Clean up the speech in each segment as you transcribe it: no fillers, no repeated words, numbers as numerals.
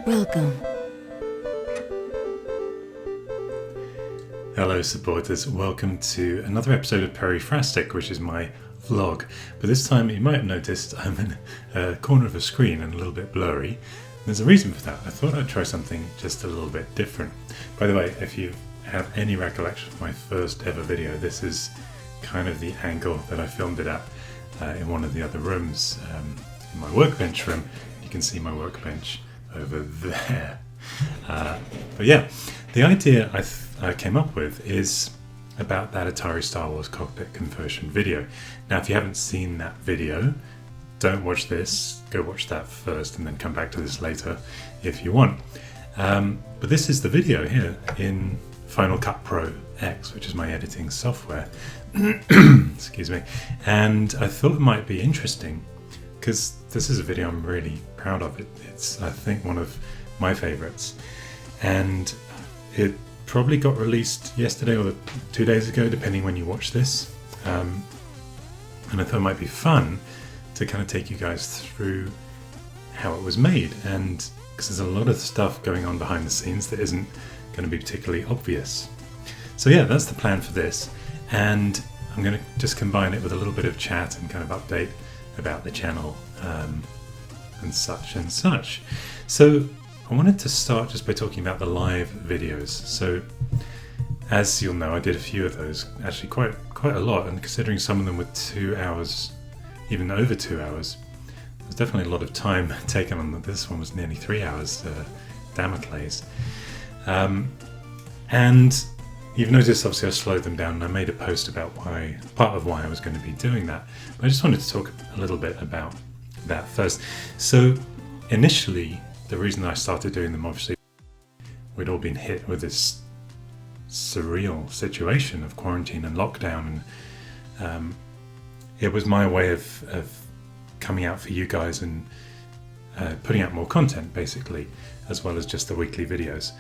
Welcome. Hello supporters, welcome to another episode of Peri-phrastic, which is my vlog. But this time you might have noticed I'm in a corner of a screen and a little bit blurry. There's a reason for that. I thought I'd try something just a little bit different. By the way, if you have any recollection of my first ever video, this is kind of the angle that I filmed it at in one of the other rooms, in my workbench room. You can see my workbench over there. But yeah, the idea I came up with is about that Atari Star Wars cockpit conversion video. Now, if you haven't seen that video, don't watch this. Go watch that first and then come back to this later if you want. But this is the video here in Final Cut Pro X, which is my editing software. Excuse me. And I thought it might be interesting because this is a video I'm really proud of. It's, I think, one of my favorites. And it probably got released yesterday or 2 days ago, depending when you watch this. And I thought it might be fun to kind of take you guys through how it was made, and because there's a lot of stuff going on behind the scenes that isn't going to be particularly obvious. So yeah, that's the plan for this, and I'm going to just combine it with a little bit of chat and kind of update about the channel and such and such. So I wanted to start just by talking about the live videos. So as you'll know, I did a few of those, actually quite a lot, and considering some of them were 2 hours, even over 2 hours, there's definitely a lot of time taken on them. This one was nearly 3 hours, Damocles. And you've noticed obviously I slowed them down, and I made a post about part of why I was going to be doing that. But I just wanted to talk a little bit about that first. So initially, the reason I started doing them, obviously, we'd all been hit with this surreal situation of quarantine and lockdown, and it was my way of coming out for you guys and putting out more content, basically, as well as just the weekly videos.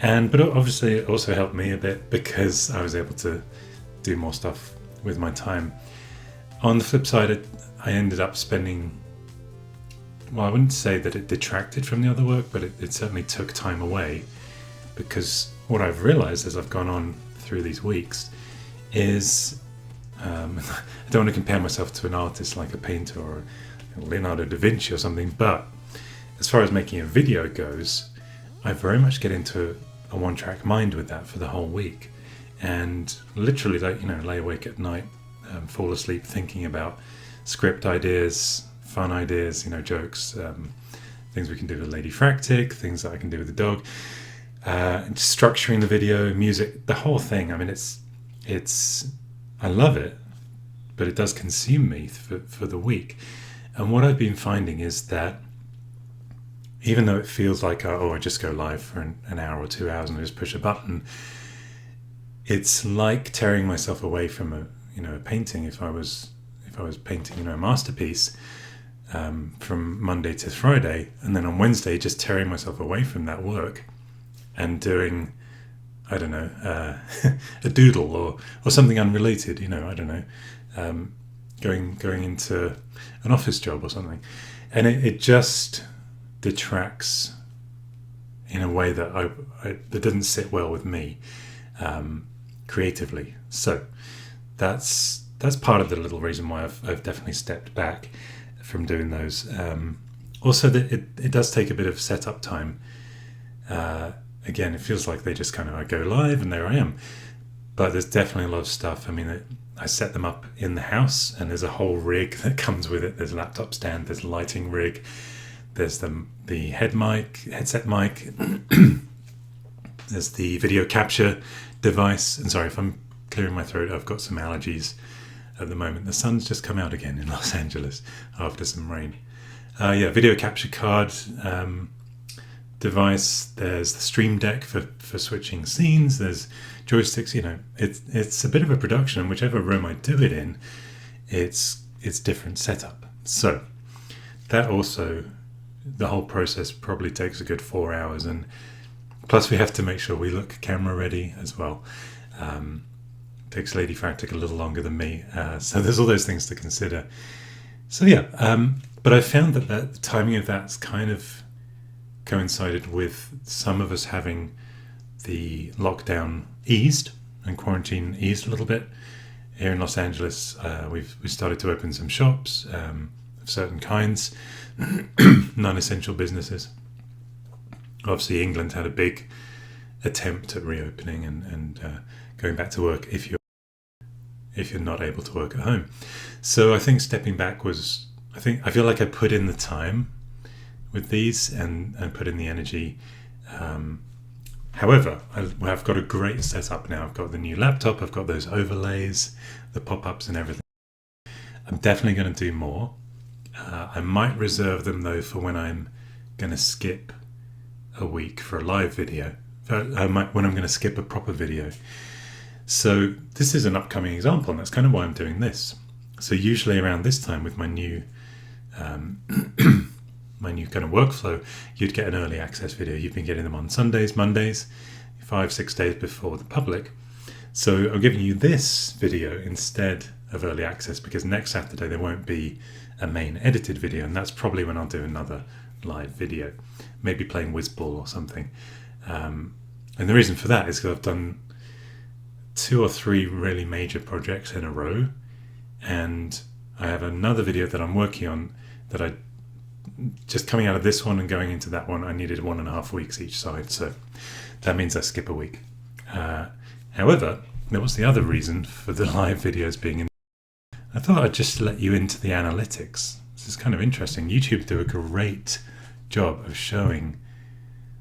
But obviously it also helped me a bit because I was able to do more stuff with my time. On the flip side, I ended up spending, well, I wouldn't say that it detracted from the other work, but it certainly took time away, because what I've realized as I've gone on through these weeks is I don't want to compare myself to an artist like a painter or Leonardo da Vinci or something, but as far as making a video goes, I very much get into a one-track mind with that for the whole week, and literally, lay awake at night, fall asleep thinking about script ideas, fun ideas, jokes, things we can do with Lady Fractic, things that I can do with the dog, structuring the video, music, the whole thing. I mean, it's I love it, but it does consume me for the week. And what I've been finding is that even though it feels like, I just go live for an hour or 2 hours and I just push a button, it's like tearing myself away from a painting. If I was painting, a masterpiece, from Monday to Friday, and then on Wednesday just tearing myself away from that work and doing, I don't know, a doodle or something unrelated, I don't know, going into an office job or something. And it just detracts in a way that that doesn't sit well with me creatively. So that's part of the little reason why I've definitely stepped back from doing those. Also, that it does take a bit of setup time. Again, it feels like they just kind of, I go live and there I am. But there's definitely a lot of stuff. I mean, I set them up in the house, and there's a whole rig that comes with it. There's a laptop stand, there's a lighting rig, there's the headset mic, there's the video capture device. And sorry if I'm clearing my throat, I've got some allergies at the moment. The sun's just come out again in Los Angeles after some rain. Video capture card, device, there's the stream deck for switching scenes, there's joysticks. It's a bit of a production, and whichever room I do it in, it's different setup. So that also, the whole process probably takes a good 4 hours, and plus we have to make sure we look camera ready as well. Takes Lady Fractic a little longer than me, so there's all those things to consider. So yeah, but I found that the timing of that's kind of coincided with some of us having the lockdown eased and quarantine eased a little bit. Here in Los Angeles, we've started to open some shops of certain kinds, non-essential businesses. Obviously, England had a big attempt at reopening and going back to work if you're not able to work at home. So I think stepping back I feel like I put in the time with these and put in the energy. However, I've got a great setup now. I've got the new laptop, I've got those overlays, the pop-ups and everything. I'm definitely going to do more. I might reserve them though for when I'm going to skip a week for a live video. When I'm going to skip a proper video. So this is an upcoming example, and that's kind of why I'm doing this. So usually around this time with my new my new kind of workflow, you'd get an early access video. You've been getting them on Sundays, Mondays, 5-6 days before the public. So I'm giving you this video instead of early access because next Saturday there won't be a main edited video, and that's probably when I'll do another live video, maybe playing Whizball or something. And the reason for that is because I've done 2 or 3 really major projects in a row, and I have another video that I'm working on that I just coming out of this one and going into that one, I needed 1.5 weeks each side, so that means I skip a week. However, there was the other reason for the live videos being in. I thought I'd just let you into the analytics. This is kind of interesting. YouTube do a great job of showing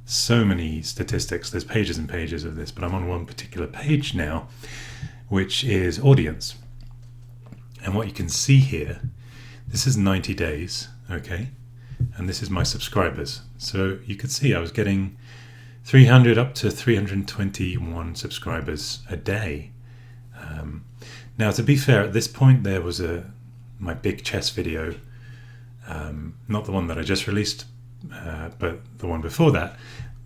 so many statistics. There's pages and pages of this, but I'm on one particular page now, which is audience. And what you can see here, this is 90 days, okay? And this is my subscribers. So you could see I was getting 300 up to 321 subscribers a day. Now, to be fair, at this point there was my big chess video, not the one that I just released, but the one before that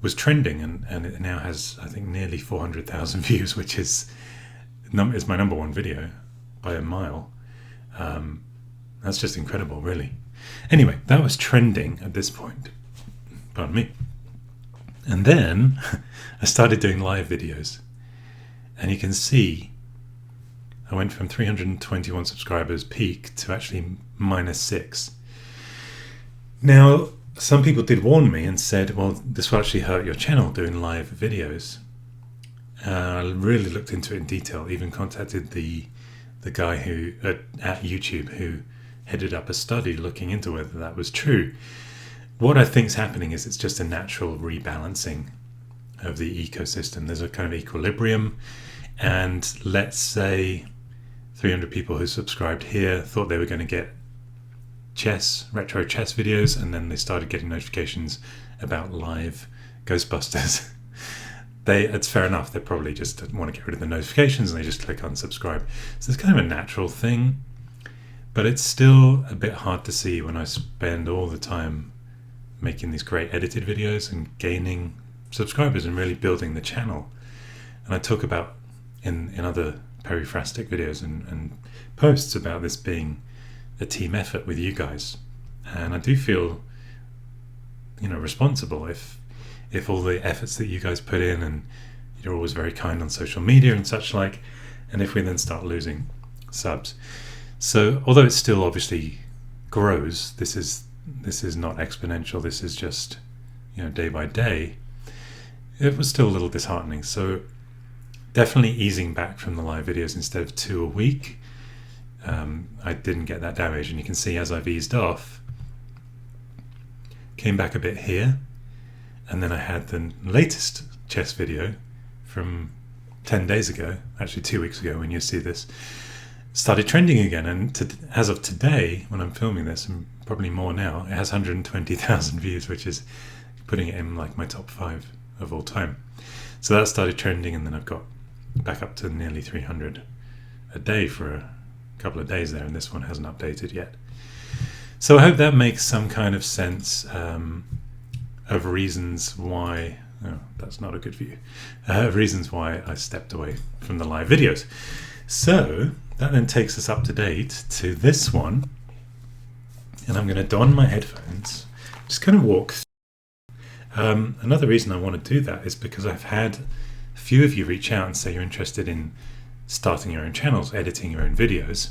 was trending, and it now has, I think, nearly 400,000 views, which is my number one video by a mile. That's just incredible, really. Anyway, that was trending at this point. Pardon me. And then I started doing live videos, and you can see I went from 321 subscribers peak to actually -6. Now, some people did warn me and said, well, this will actually hurt your channel doing live videos. I really looked into it in detail, even contacted the guy who at YouTube who headed up a study looking into whether that was true. What I think is happening is it's just a natural rebalancing of the ecosystem. There's a kind of equilibrium, and let's say 300 people who subscribed here thought they were going to get retro chess videos, and then they started getting notifications about live Ghostbusters. It's fair enough, they probably just want to get rid of the notifications and they just click unsubscribe. So it's kind of a natural thing, but it's still a bit hard to see when I spend all the time making these great edited videos and gaining subscribers and really building the channel. And I talk about in other Peri-phrastic videos and posts about this being a team effort with you guys, and I do feel responsible if all the efforts that you guys put in, and you're always very kind on social media and such like, and if we then start losing subs. So although it still obviously grows, this is not exponential, this is just day by day, it was still a little disheartening. So definitely easing back from the live videos instead of 2 a week. I didn't get that damage, and you can see as I've eased off, came back a bit here, and then I had the latest chess video from 10 days ago, actually 2 weeks ago when you see this, started trending again, and as of today, when I'm filming this, and probably more now, it has 120,000 views, which is putting it in like my top 5 of all time. So that started trending, and then I've got back up to nearly 300 a day for a couple of days there, and this one hasn't updated yet. So I hope that makes some kind of sense of reasons why, that's not a good view, reasons why I stepped away from the live videos. So that then takes us up to date to this one, and I'm going to don my headphones, just kind of walk through Another reason I want to do that is because I've had a few of you reach out and say you're interested in starting your own channels, editing your own videos,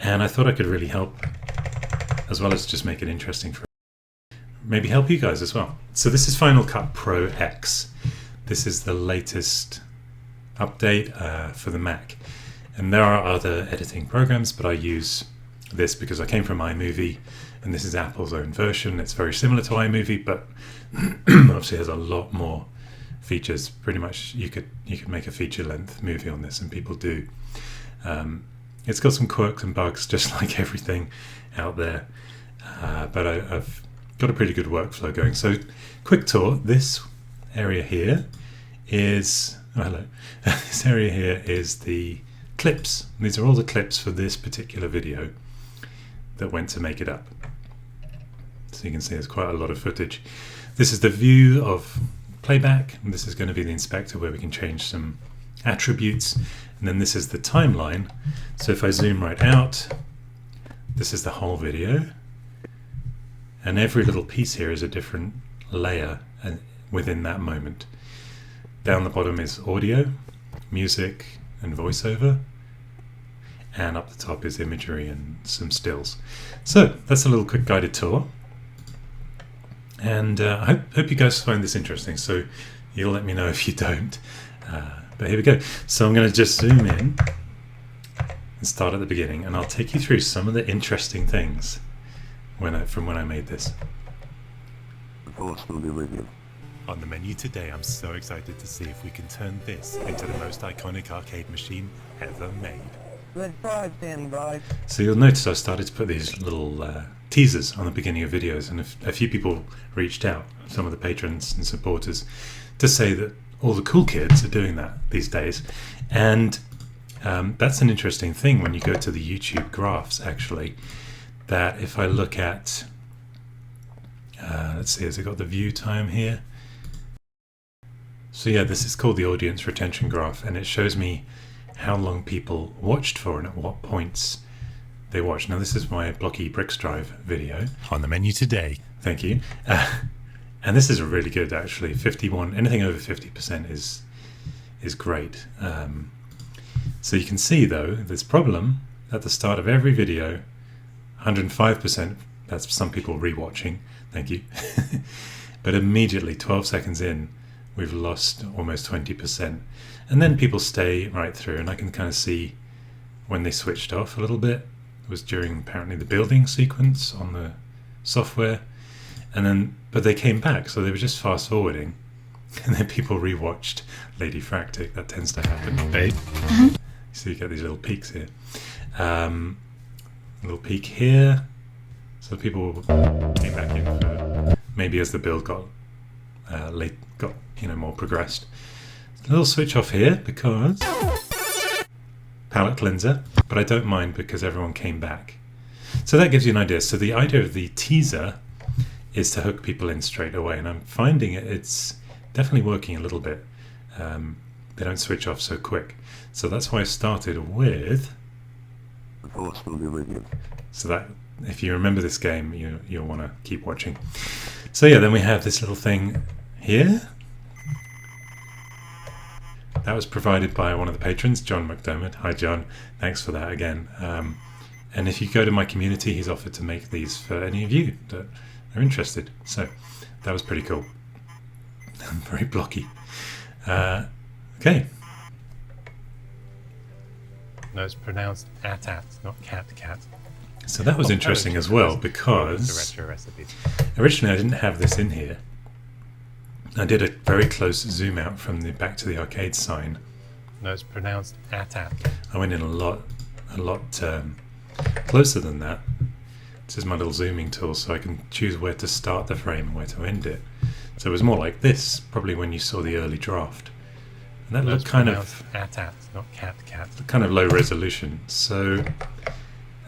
and I thought I could really help, as well as just make it interesting for maybe help you guys as well. So this is Final Cut Pro X. This is the latest update for the Mac, and there are other editing programs, but I use this because I came from iMovie, and this is Apple's own version. It's very similar to iMovie, but obviously has a lot more features. Pretty much you could make a feature-length movie on this, and people do. It's got some quirks and bugs, just like everything out there, but I've got a pretty good workflow going. So quick tour. This area here is this area here is the clips. These are all the clips for this particular video that went to make it up. So you can see there's quite a lot of footage. This is the view of playback, and this is going to be the inspector where we can change some attributes, and then this is the timeline. So if I zoom right out, this is the whole video, and every little piece here is a different layer and within that moment. Down the bottom is audio, music and voiceover, and up the top is imagery and some stills. So that's a little quick guided tour, and I hope you guys find this interesting. So you'll let me know if you don't, but here we go. So I'm going to just zoom in and start at the beginning, and I'll take you through some of the interesting things from when I made this. On the menu today, I'm so excited to see if we can turn this into the most iconic arcade machine ever made. Good try, standing by. So you'll notice I started to put these little teasers on the beginning of videos, and a few people reached out, some of the patrons and supporters, to say that all the cool kids are doing that these days. And that's an interesting thing when you go to the YouTube graphs, actually, that if I look at, let's see, has it got the view time here? So yeah, this is called the audience retention graph, and it shows me how long people watched for and at what points they watched. Now this is my Blocky Bricks Drive video. On the menu today. Thank you. And this is really good, actually. 51, anything over 50% is great. So you can see though, this problem at the start of every video, 105%, that's some people rewatching, thank you. But immediately 12 seconds in, we've lost almost 20%. And then people stay right through, and I can kind of see when they switched off a little bit. It was during apparently the building sequence on the software, and then but they came back, so they were just fast forwarding, and then people rewatched Peri-phrastic. That tends to happen, babe. So you get these little peaks here, little peak here. So people came back in for maybe as the build got more progressed. A little switch off here because palette cleanser, but I don't mind because everyone came back. So that gives you an idea. So the idea of the teaser is to hook people in straight away, and I'm finding it's definitely working a little bit. They don't switch off so quick. So that's why I started with. So that if you remember this game, you'll want to keep watching. So yeah, then we have this little thing here. That was provided by one of the patrons, John McDermott. Hi John, thanks for that again. And if you go to my community, he's offered to make these for any of you that are interested. So that was pretty cool. I'm very blocky. Okay. No, it's pronounced at, not cat. So that was interesting as well, because originally I didn't have this in here. I did a very close zoom out from the back to the arcade sign. No, it's pronounced at. I went in a lot closer than that. This is my little zooming tool, so I can choose where to start the frame and where to end it. So it was more like this, probably when you saw the early draft. And that looked kind of at, not cat. Kind of low resolution. So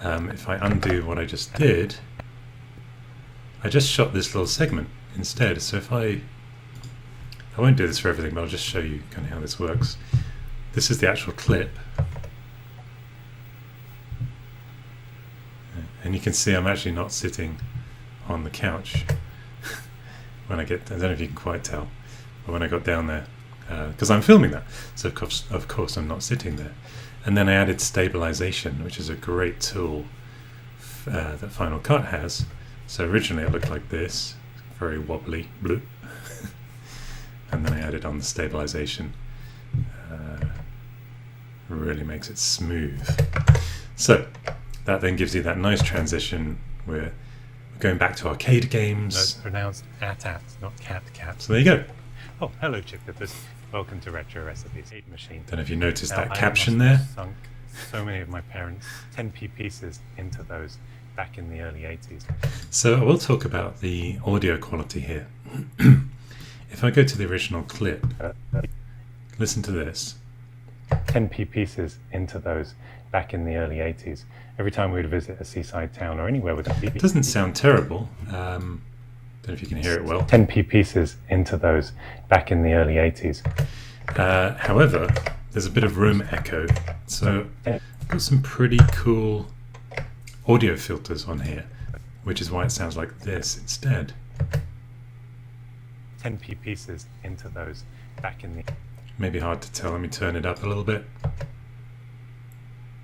if I undo what I just did, I just shot this little segment instead. So if I won't do this for everything, but I'll just show you kind of how this works. This is the actual clip. And you can see I'm actually not sitting on the couch. when I don't know if you can quite tell, but when I got down there, because I'm filming that, so of course I'm not sitting there. And then I added stabilization, which is a great tool that Final Cut has. So originally it looked like this, very wobbly, bloop. And then I added on the stabilization. Really makes it smooth. So that then gives you that nice transition. We're going back to arcade games. No, it's pronounced at, not cat. So there you go. Oh, hello, chip dippers. Welcome to Retro Recipes. Eat Machine. Don't know if you noticed Now, that I caption must there. have sunk so many of my parents' 10p pieces into those back in the early 80s. So I will talk about the audio quality here. If I go to the original clip, listen to this. 10p pieces into those back in the early 80s. Every time we would visit a seaside town or anywhere with a It doesn't sound terrible. Don't know if you can hear it well. 10p pieces into those back in the early 80s. However, there's a bit of room echo. So I've got some pretty cool audio filters on here, which is why it sounds like this instead. 10p pieces into those back in the... Maybe hard to tell. Let me turn it up a little bit.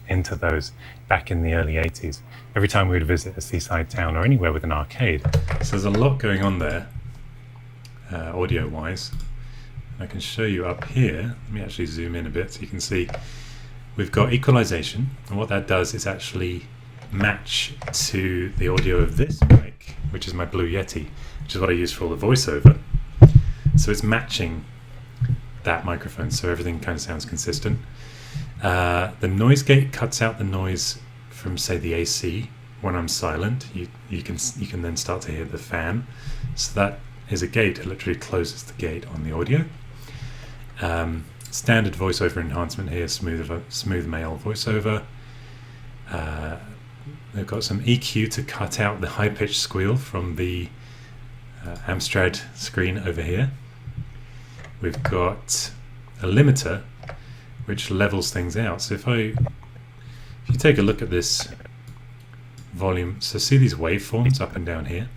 Into those back in the early 80s. Every time we would visit a seaside town or anywhere with an arcade. So there's a lot going on there, audio-wise. I can show you up here. Let me actually zoom in a bit so you can see. We've got equalization, and what that does is actually match to the audio of this mic, which is my Blue Yeti, which is what I use for all the voiceover. So it's matching that microphone, so everything kind of sounds consistent. The noise gate cuts out the noise from, say, the AC when I'm silent. You can then start to hear the fan. So that is a gate. It literally closes the gate on the audio. Standard voiceover enhancement here, smooth male voiceover. They've got some EQ to cut out the high-pitched squeal from the Amstrad screen over here. We've got a limiter which levels things out. So if you take a look at this volume, so see these waveforms up and down here.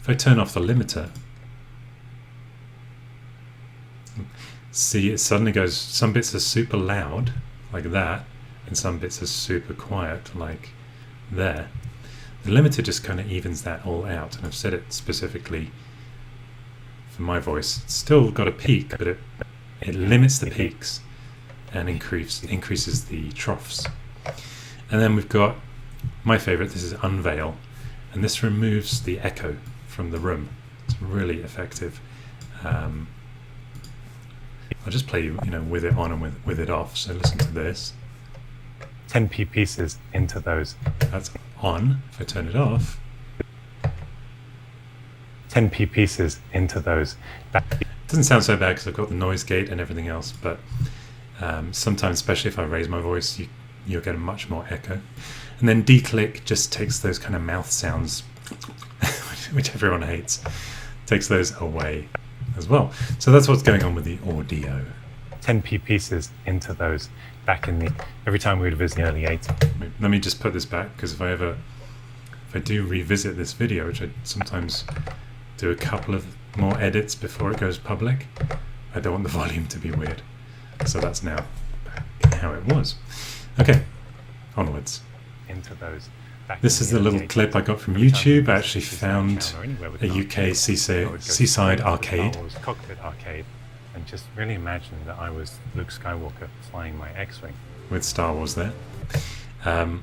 If I turn off the limiter, see it suddenly goes, some bits are super loud like that, and some bits are super quiet like there. The limiter just kind of evens that all out, and I've set it specifically for my voice. It's still got a peak, but it limits the peaks and increases the troughs. And then we've got my favorite, this is Unveil, and this removes the echo from the room. It's really effective. I'll just play with it on and with it off, so listen to this. 10p pieces into those. That's on. If I turn it off, 10p pieces into those. It doesn't sound so bad because I've got the noise gate and everything else, but sometimes, especially if I raise my voice, you'll get a much more echo. And then declick just takes those kind of mouth sounds, which everyone hates, takes those away as well. So that's what's going on with the audio. 10p pieces into those back in the... Every time we would visit the early 80s. Let me just put this back, because if I do revisit this video, which I sometimes do a couple of more edits before it goes public, I don't want the volume to be weird. So that's now how it was. Okay, onwards. Into those. This is the little clip I got from YouTube. I actually found a UK seaside arcade. Cockpit arcade, and just really imagine that I was Luke Skywalker flying my X-Wing. With Star Wars there. I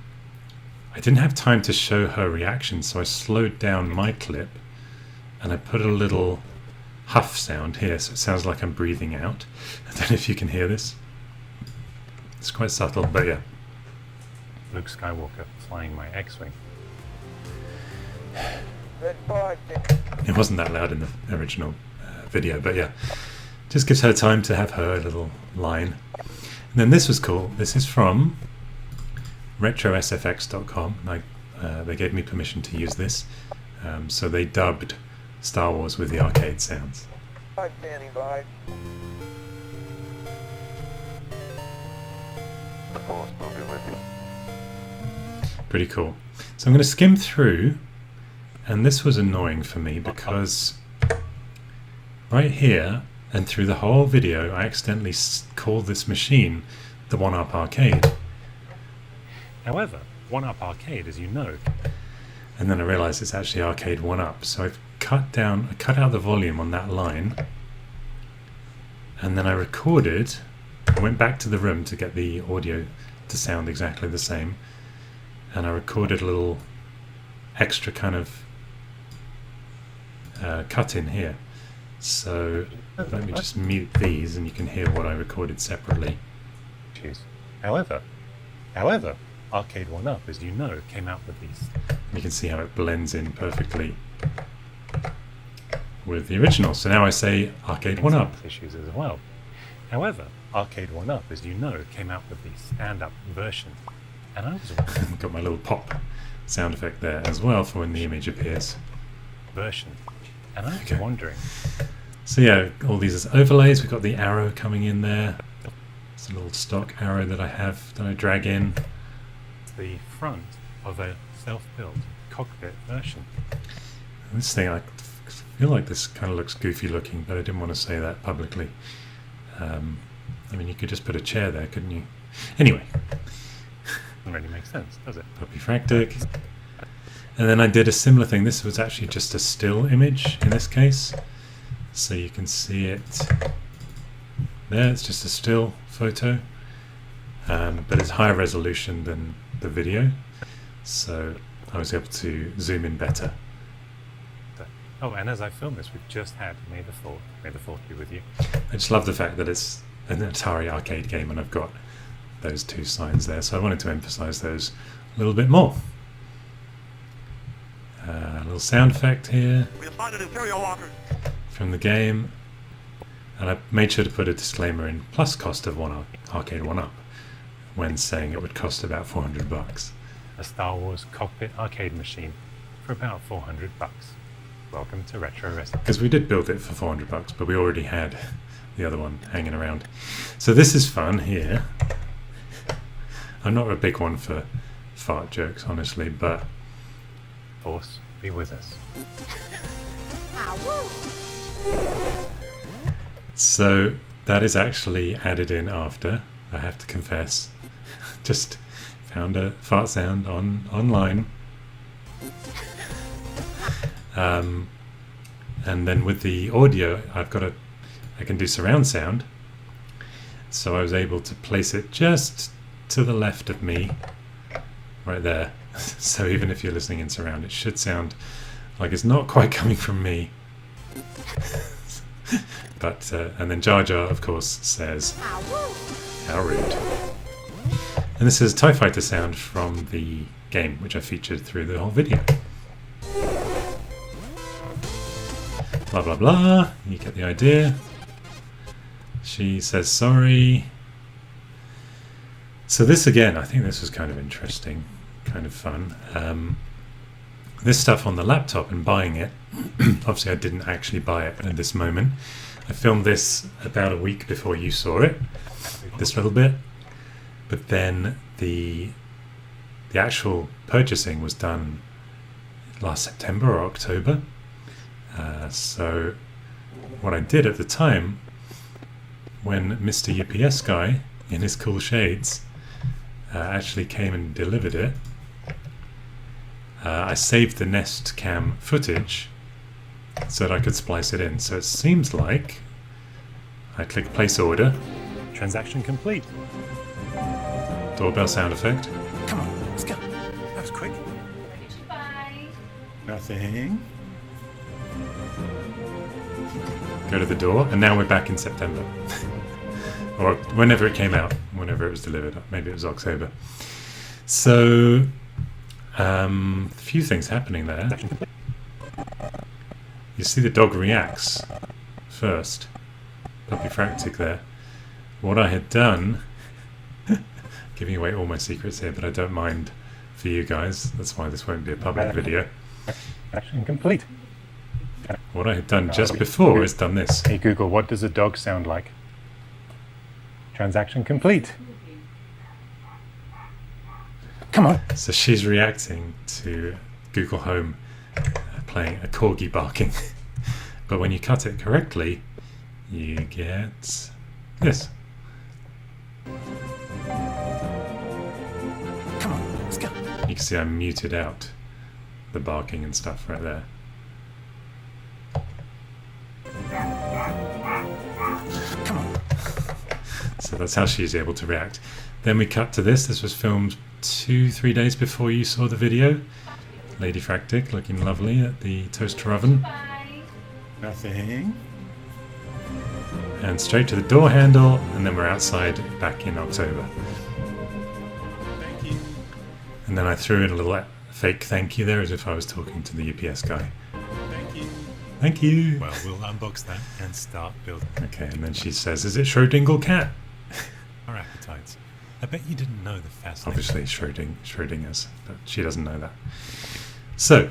didn't have time to show her reaction, so I slowed down my clip and I put a little huff sound here, so it sounds like I'm breathing out. I don't know if you can hear this. It's quite subtle, but yeah. Luke Skywalker flying my X-Wing. It wasn't that loud in the original video, but yeah. Just gives her time to have her little line. And then this was cool. This is from retrosfx.com. They gave me permission to use this. So they dubbed Star Wars with the arcade sounds. I'm standing by. The Force will be with you. Pretty cool. So I'm going to skim through, and this was annoying for me because right here, and through the whole video, I accidentally called this machine the 1-Up Arcade. However, 1-Up Arcade, as you know, And then I realised it's actually Arcade 1-Up. So I've cut out the volume on that line, and then I recorded. I went back to the room to get the audio to sound exactly the same, and I recorded a little extra kind of cut in here. So let me just mute these, and you can hear what I recorded separately. However, Arcade 1-Up, as you know, came out with these. You can see how it blends in perfectly with the original. So now I say Arcade 1-Up. Issues as well. However, Arcade 1-Up, as you know, came out with the stand-up version. And I was Got my little pop sound effect there as well for when the image appears. And I was wondering. So yeah, all these as overlays. We've got the arrow coming in there. It's a little stock arrow that I have that I drag in. The front of a self-built cockpit version. This thing, I feel like this kind of looks goofy looking, but I didn't want to say that publicly. I mean, you could just put a chair there, couldn't you? Anyway. Doesn't really make sense, does it? Peri-phrastic. And then I did a similar thing. This was actually just a still image in this case. So you can see it there. It's just a still photo. But it's higher resolution than the video. So I was able to zoom in better. Oh, and as I film this, we've just had May the 4th. May the 4th be with you. I just love the fact that it's an Atari arcade game and I've got those two signs there. So I wanted to emphasize those a little bit more. A little sound effect here from the game. And I made sure to put a disclaimer in, plus cost of Arcade 1-Up, when saying it would cost about $400. A Star Wars cockpit arcade machine for about $400. Welcome to Retro Wrestling. Because we did build it for $400, but we already had the other one hanging around. So this is fun here. I'm not a big one for fart jokes, honestly, but Force be with us. So that is actually added in after, I have to confess. Just found a fart sound online. And then with the audio, I can do surround sound. So I was able to place it just to the left of me, right there. So even if you're listening in surround, it should sound like it's not quite coming from me. But and then Jar Jar, of course, says, "How rude." And this is TIE Fighter sound from the game, which I featured through the whole video. Blah blah blah. You get the idea. She says sorry. So this again, I think this was kind of interesting, kind of fun. This stuff on the laptop and buying it. Obviously, I didn't actually buy it at this moment. I filmed this about a week before you saw it. This little bit, but then the actual purchasing was done last September or October. So what I did at the time, when Mr. UPS guy in his cool shades actually came and delivered it, I saved the Nest Cam footage so that I could splice it in. So it seems like I click place order. Transaction complete. Doorbell sound effect. Come on, let's go. That was quick. Nothing. Go to the door, and now we're back in September. Or whenever it came out, whenever it was delivered. Maybe it was October. So, a few things happening there. You see the dog reacts first. Peri-phrastic there. What I had done, giving away all my secrets here, but I don't mind for you guys. That's why this won't be a public video. Action complete. What I had done just before is done this. Hey Google, what does a dog sound like? Transaction complete. Come on. So she's reacting to Google Home playing a corgi barking. But when you cut it correctly, you get this. Come on, let's go. You can see I muted out the barking and stuff right there. Come on. So that's how she's able to react. Then we cut to this. This was filmed 2-3 days before you saw the video. Lady Fractic looking lovely at the toaster oven. Nothing. And straight to the door handle, and then we're outside back in October. Thank you. And then I threw in a little fake thank you there as if I was talking to the UPS guy. Thank you. Thank you. Well, we'll unbox that and start building Okay, and then she says, is it Schrödinger cat? our appetites. I bet you didn't know the fascinating... Obviously Schrödinger's, but she doesn't know that. So,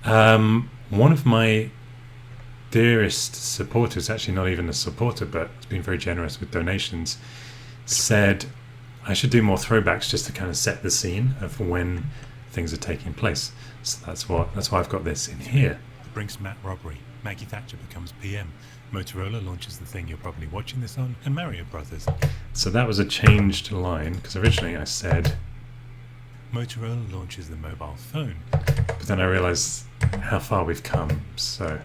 one of my dearest supporters, actually not even a supporter, but has been very generous with donations, said I should do more throwbacks just to kind of set the scene of when things are taking place. So that's why I've got this in here. The Brinks Mat robbery. Maggie Thatcher becomes PM. Motorola launches the thing you're probably watching this on, and Mario Brothers. So that was a changed line, because originally I said, Motorola launches the mobile phone. but then I realised how far we've come, so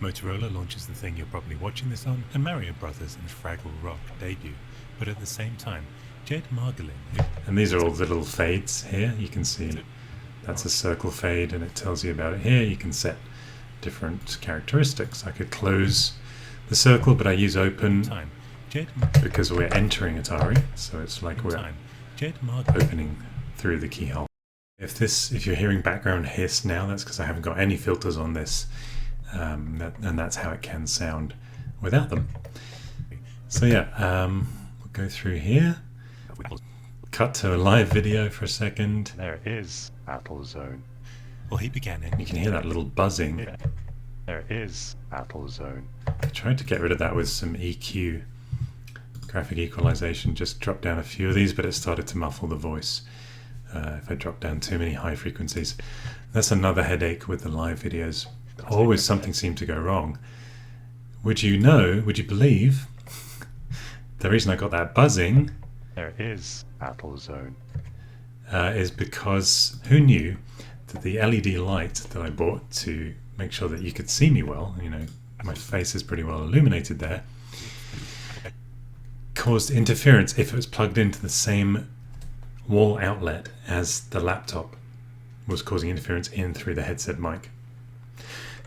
Motorola launches the thing you're probably watching this on, and Mario Brothers and Fraggle Rock debut. But at the same time, Jed Margolin, and these are all the little fades here. You can see that's a circle fade, and it tells you about it here. You can set different characteristics. I could close the circle, but I use open time, Jed because we're entering Atari, so it's like we're time, Jed Margolin. opening through the keyhole. If you're hearing background hiss now, that's because I haven't got any filters on this, and that's how it can sound without them. So yeah, we'll go through here. Cut to a live video for a second. There is Battle Zone. Well, he began it. You can hear that little buzzing. There is Battle Zone. I tried to get rid of that with some EQ, graphic equalization, just drop down a few of these, but it started to muffle the voice if I drop down too many high frequencies. That's another headache with the live videos. Always something seemed to go wrong. Would you believe, the reason I got that buzzing There is Battle Zone. is because who knew that the LED light that I bought to make sure that you could see me well, my face is pretty well illuminated there, caused interference if it was plugged into the same wall outlet as the laptop was causing interference in through the headset mic.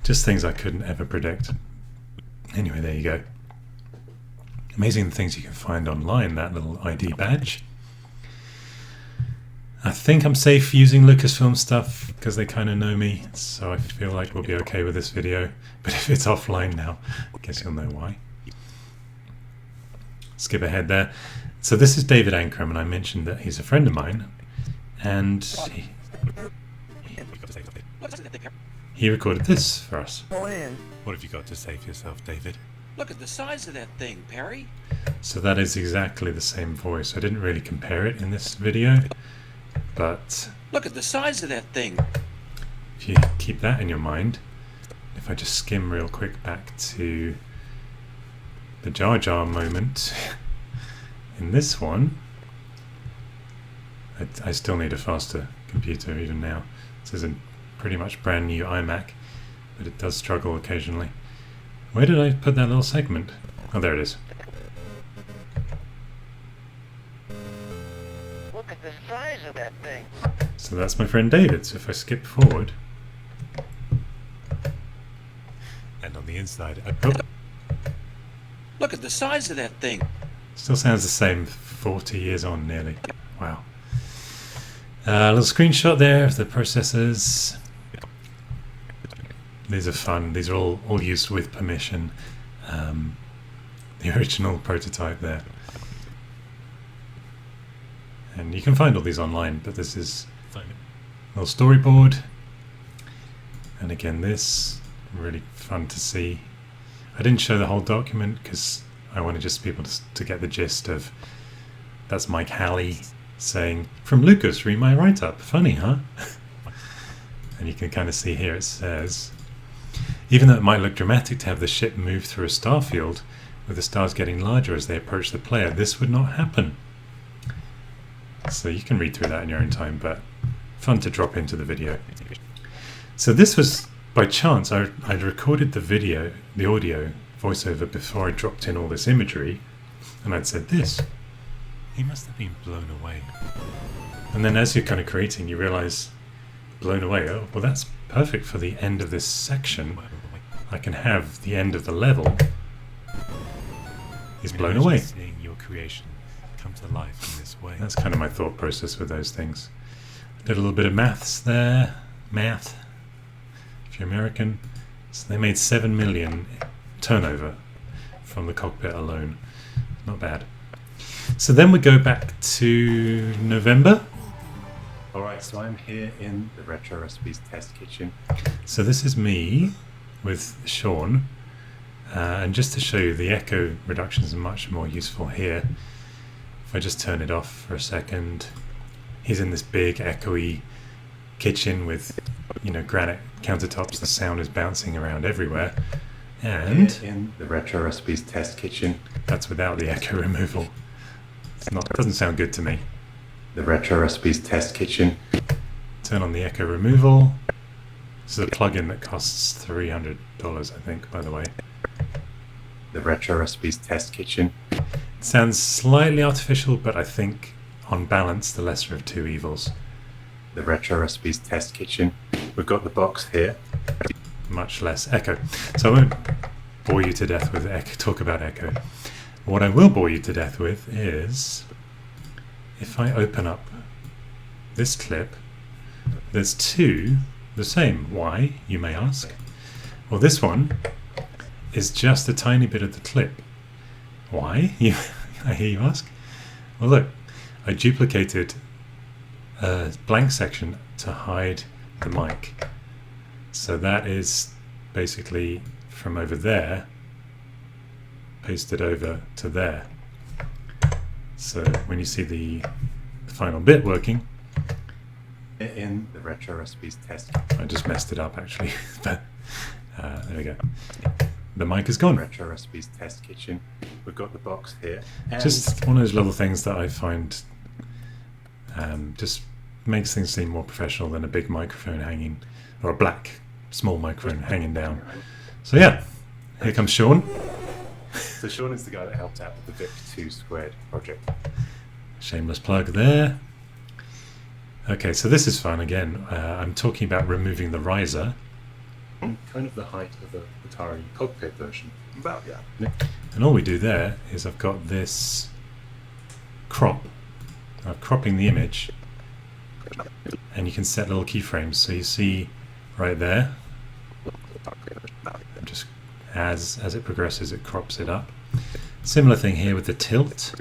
Just things I couldn't ever predict. Anyway, there you go. Amazing the things you can find online, that little ID badge. I think I'm safe using Lucasfilm stuff because they kind of know me, so I feel like we'll be okay with this video. But if it's offline now, I guess you'll know why. Skip ahead there. So this is David Ankrum, and I mentioned that he's a friend of mine, and he recorded this for us. What have you got to say for yourself, David? Look at the size of that thing, Perry. So that is exactly the same voice. I didn't really compare it in this video, but Look at the size of that thing. if you keep that in your mind, if I just skim real quick back to the Jar Jar moment in this one, I still need a faster computer even now. This is a pretty much brand new iMac, but it does struggle occasionally. Where did I put that little segment? Oh, there it is. Look at the size of that thing. So that's my friend David. So if I skip forward, And on the inside, Look at the size of that thing. still sounds the same 40 years on nearly. Wow. A little screenshot there of the processors. These are fun. These are all used with permission. The original prototype there. And you can find all these online, but this is a little storyboard. And again, this, really fun to see. I didn't show the whole document because I wanted just people to get the gist of, that's Mike Halley saying, from Lucas, read my write-up. Funny, huh? And you can kind of see here it says, even though it might look dramatic to have the ship move through a star field with the stars getting larger as they approach the player, this would not happen. So you can read through that in your own time, but fun to drop into the video. So this was by chance. I'd recorded the audio voiceover before I dropped in all this imagery, and I'd said this. He must have been blown away. And then as you're kind of creating, you realize, blown away, oh, well that's perfect for the end of this section. I can have the end of the level is blown Imagine away. Seeing your creation come to life in this way. That's kind of my thought process with those things. Did a little bit of maths there. Math. If you're American. So they made 7 million turnover from the cockpit alone. Not bad. So then we go back to November. Alright, so I'm here in the Retro Recipes test kitchen. So this is me with Sean. And just to show you, the echo reduction is much more useful here. If I just turn it off for a second, he's in this big echoey kitchen with, you know, granite countertops. The sound is bouncing around everywhere. And Here in the Retro Recipes test kitchen. that's without the echo removal. It doesn't sound good to me. The Retro Recipes test kitchen. Turn on the echo removal. This is a plugin that costs $300, I think, by the way. The Retro Recipes test kitchen. It sounds slightly artificial, but I think on balance the lesser of two evils. The Retro Recipes test kitchen. We've got the box here. Much less echo. So I won't bore you to death with talk about echo. What I will bore you to death with is, if I open up this clip, there's two the same. Why, you may ask? Well, this one is just a tiny bit of the clip. Why? I hear you ask. Well, look, I duplicated a blank section to hide the mic. So that is basically from over there pasted over to there. So when you see the final bit working, In the Retro Recipes test I just messed it up actually, but there we go. The mic is gone. Retro Recipes test kitchen. We've got the box here. And Just one of those little things that I find just makes things seem more professional than a big microphone hanging, or a black small microphone hanging down. So yeah, here comes Sean. so Sean is the guy that helped out with the VIP2 Squared project. Shameless plug there. Okay, so this is fun again. I'm talking about removing the riser. Kind of the height of the Atari cockpit version. About, yeah. And all we do there is I've got this crop. I'm cropping the image, and you can set little keyframes. So you see right there, just as it progresses, it crops it up. Similar thing here with the tilt.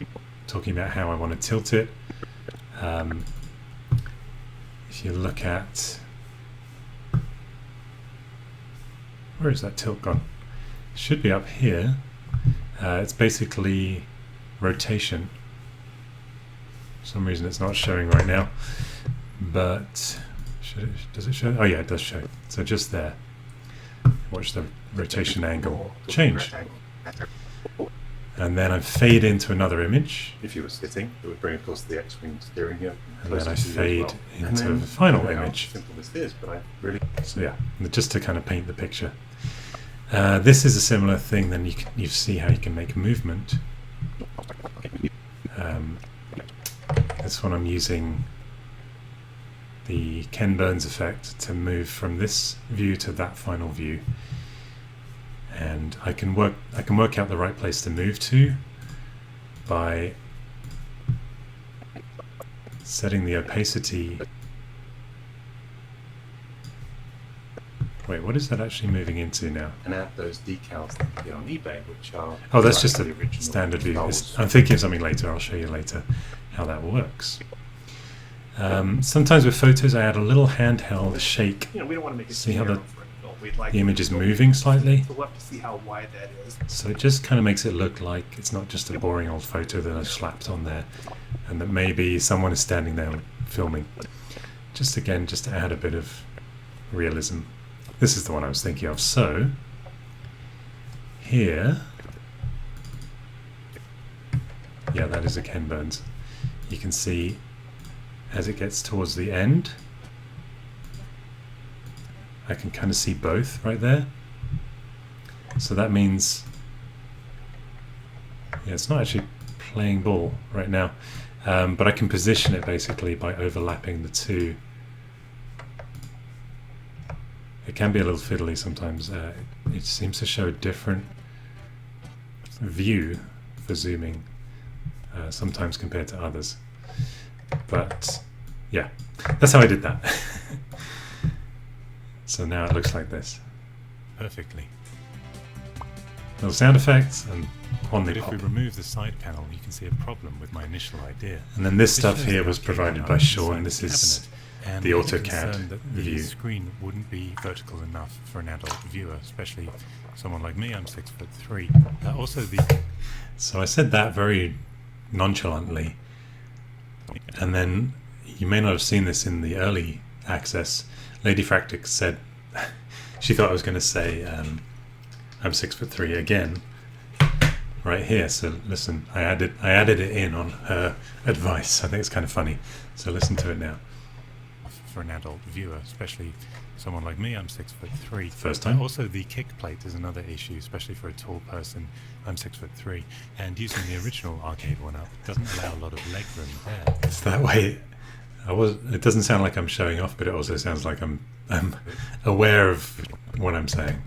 Talking about how I want to tilt it. If you look at, where is that tilt gone? It should be up here. It's basically rotation. For some reason it's not showing right now, but does it show? Oh yeah, it does show. So just there. Watch the rotation angle change. And then I fade into another image. If you were sitting, it would bring across the X-Wing steering wheel. And then I closer to you as fade well. into And the final how image. simple this is, but I really So yeah, just to kind of paint the picture. This is a similar thing. Then you see how you can make movement. This one I'm using the Ken Burns effect to move from this view to that final view, and I can work out the right place to move to by setting the opacity. Wait, what is that actually moving into now? and add those decals that you get on eBay, which are Oh, that's just the a original standard view. controls. I'm thinking of something later. I'll show you later how that works. Sometimes with photos I add a little handheld shake. You know, we don't want to make it See too how narrow the- for an adult. We'd like The image it is to go- moving slightly, So we'll have to see how wide that is. so it just kind of makes it look like it's not just a boring old photo that I've slapped on there, and that maybe someone is standing there filming. Just to add a bit of realism. This is the one I was thinking of. So here, yeah, that is a Ken Burns. You can see as it gets towards the end, I can kind of see both right there. So that means, yeah, it's not actually playing ball right now, but I can position it basically by overlapping the two. It can be a little fiddly sometimes. It seems to show a different view for zooming sometimes compared to others. But yeah, that's how I did that. So now it looks like this. Perfectly. Little sound effects and on But the if pop. we remove the side panel, you can see a problem with my initial idea. And then this This stuff shows here the was arcade provided one by up Sean. inside This the is cabinet, and the there's a AutoCAD concern that the view. screen wouldn't be vertical enough for an adult viewer, especially someone like me. I'm 6'3". Also, the So I said that very nonchalantly, and then you may not have seen this in the early access. Lady Fractic said she thought I was going to say I'm 6'3" again right here. So listen, I added it in on her advice. I think it's kind of funny. So listen to it now. for an adult viewer, especially someone like me. I'm 6'3". First time. Also, the kick plate is another issue, especially for a tall person. I'm 6'3", and using the original arcade one up doesn't allow a lot of leg room there. It's that way. It doesn't sound like I'm showing off, but it also sounds like I'm aware of what I'm saying.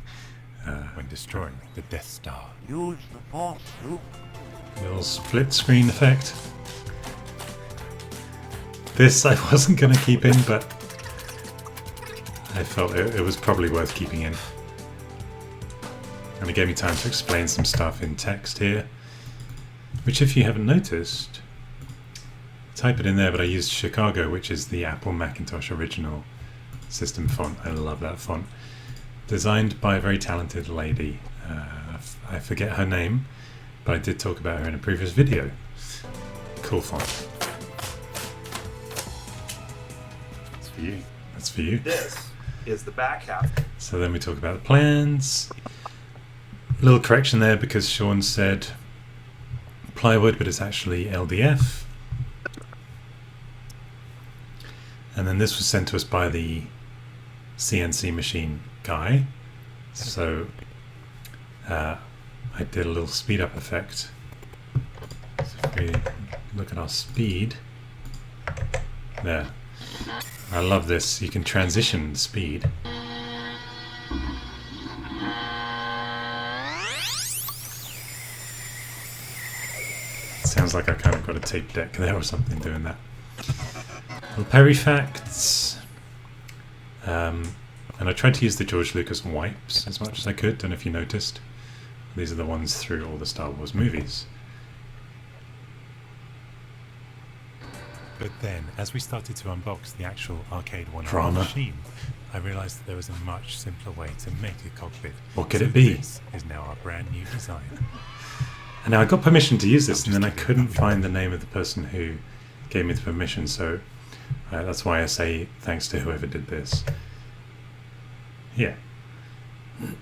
When destroying the Death Star. Use the force, Luke. Little split screen effect. This I wasn't going to keep in, but I felt it was probably worth keeping in. And it gave me time to explain some stuff in text here, which if you haven't noticed, type it in there, but I used Chicago, which is the Apple Macintosh original system font. I love that font. Designed by a very talented lady. I forget her name, but I did talk about her in a previous video. Cool font. It's for you. That's for you. This is the back half. So then we talk about the plans. Little correction there because Sean said plywood, but it's actually LDF. And then this was sent to us by the CNC machine guy. So I did a little speed up effect. So if we look at our speed, there. I love this. You can transition speed. Sounds like I kind of got a tape deck there or something doing that. Little Peri facts. And I tried to use the George Lucas wipes as much as I could. Don't know if you noticed. These are the ones through all the Star Wars movies. But then, as we started to unbox the actual arcade one Drama. machine, I realized that there was a much simpler way to make a cockpit. What could So it be? This is now our brand new design. And now I got permission to use this, and then I couldn't find the name of the person who gave me the permission. So that's why I say thanks to whoever did this. Yeah.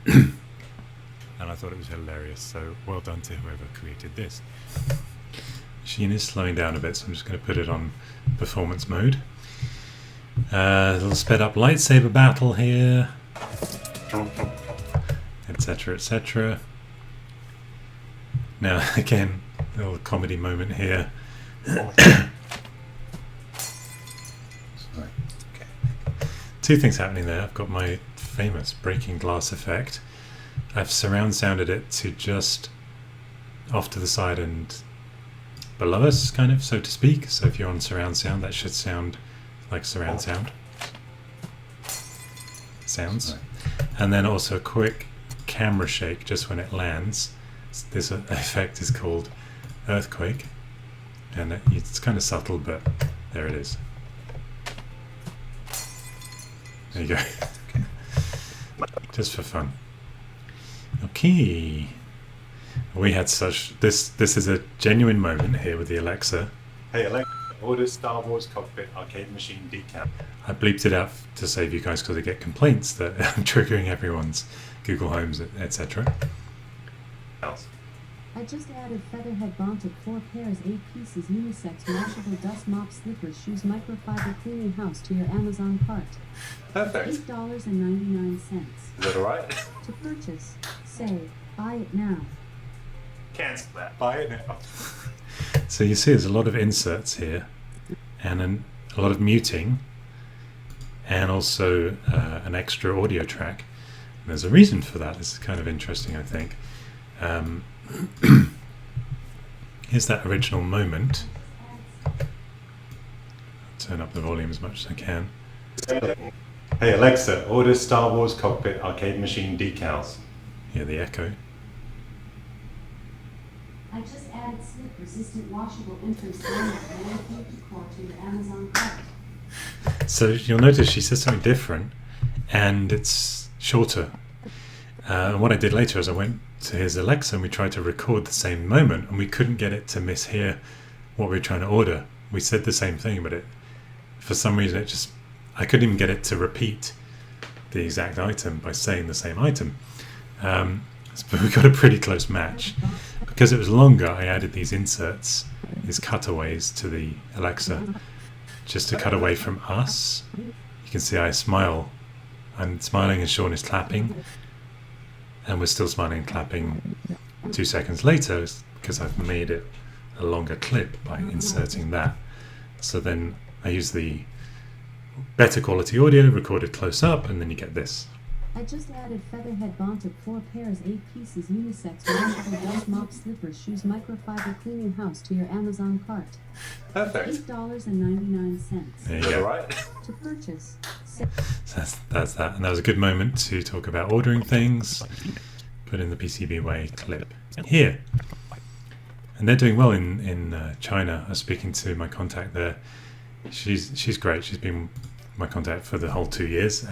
And I thought it was hilarious, so well done to whoever created this. Machine is slowing down a bit, so I'm just going to put it on performance mode. A little sped up lightsaber battle here, etc., etc. Now, again, a little comedy moment here. Sorry. Two things happening there. I've got my famous breaking glass effect. I've surround sounded it to just off to the side and below us, kind of, so to speak. So if you're on surround sound, that should sound like surround sound. Sounds. Right. And then also a quick camera shake just when it lands. This effect is called earthquake. And it's kind of subtle, but there it is. There you go. Just for fun. Okay. We had such this is a genuine moment here with the Alexa. Hey Alexa, order Star Wars cockpit arcade machine decaf. I bleeped it out to save you guys because I get complaints that I'm triggering everyone's Google Homes, etc. I just added Featherhead Bontic 4 pairs 8 pieces unisex washable dust mop slippers shoes microfiber cleaning house to your Amazon cart. Perfect. $8.99. Is that alright? To purchase, say, buy it now. Cancel that. Buy it now. So you see there's a lot of inserts here and a lot of muting and also an extra audio track. And there's a reason for that. This is kind of interesting, I think. Here's that original moment. Turn up the volume as much as I can. Hey Alexa, order Star Wars Cockpit arcade machine decals. Hear the echo. I just added slip-resistant washable entrance decor to your Amazon cart. So you'll notice she says something different and it's shorter. What I did later is I went to his Alexa and we tried to record the same moment and we couldn't get it to mishear what we were trying to order. We said the same thing, but for some reason I couldn't even get it to repeat the exact item by saying the same item. But we got a pretty close match. Because it was longer, I added these inserts, these cutaways to the Alexa, just to cut away from us. You can see I smile. I'm smiling and Sean is clapping. And we're still smiling and clapping 2 seconds later because I've made it a longer clip by inserting that. So then I use the better quality audio recorded close up and then you get this. I just added Featherhead Bontic 4 pairs 8 pieces unisex washable dust mop slippers shoes microfiber cleaning house to your Amazon cart. Perfect. $8.99. There you Is that go. alright? To purchase, So that's that. And that was a good moment to talk about ordering things. Put in the PCB way clip here. And they're doing well in China. I was speaking to my contact there. She's great. She's been my contact for the whole 2 years.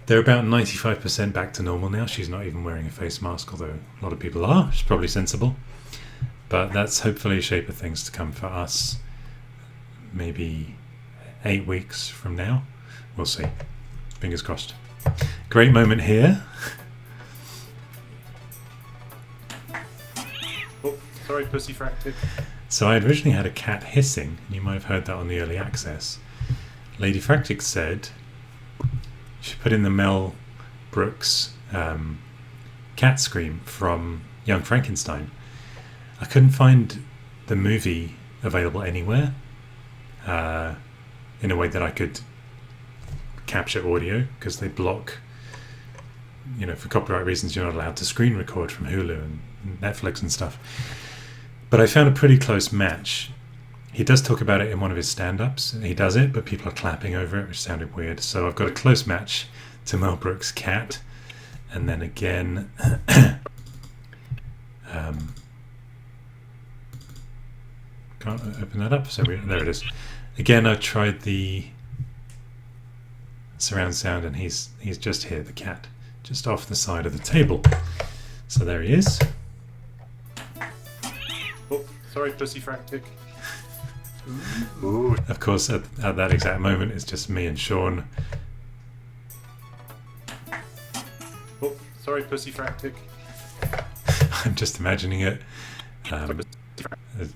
They're about 95% back to normal now. She's not even wearing a face mask, although a lot of people are. She's probably sensible. But that's hopefully a shape of things to come for us. Maybe 8 weeks from now. We'll see. Fingers crossed. Great moment here. Oh, sorry, Peri-phrastic. So I originally had a cat hissing. You might have heard that on the early access. Lady Fractic said she put in the Mel Brooks cat scream from Young Frankenstein. I couldn't find the movie available anywhere in a way that I could capture audio because they block, for copyright reasons you're not allowed to screen record from Hulu and Netflix and stuff. But I found a pretty close match. He does talk about it in one of his stand-ups. He does it, but people are clapping over it, which sounded weird. So I've got a close match to Mel Brooks' cat. And then again... can't open that up. So there it is. Again, I tried the surround sound, and he's just here, the cat, just off the side of the table. So there he is. Oh, sorry, Peri-phrastic. Ooh. Of course, at that exact moment, it's just me and Sean. Oh, sorry, Peri-phrastic. I'm just imagining it.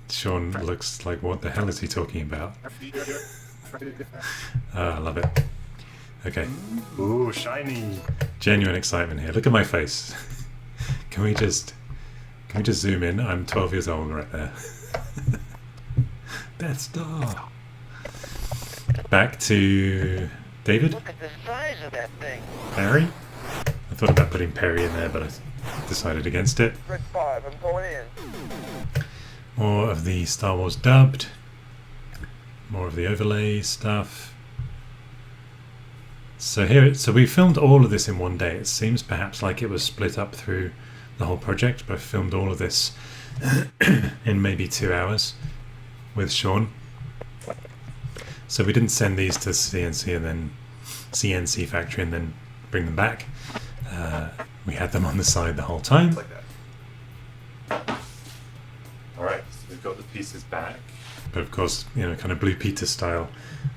Sean looks like, what the hell is he talking about? I love it. Okay. Ooh, shiny. Genuine excitement here. Look at my face. Can we just zoom in? I'm 12 years old right there. Death Star. Back to David. Look at the size of that thing. Perry. I thought about putting Perry in there, but I decided against it. Good 5, I'm going in. More of the Star Wars dubbed. More of the overlay stuff. So we filmed all of this in one day. It seems perhaps like it was split up through the whole project, but I filmed all of this in maybe 2 hours with Sean. So we didn't send these to CNC and then CNC factory and then bring them back. We had them on the side the whole time. Like that. Alright, so we've got the pieces back. But of course, kind of Blue Peter style,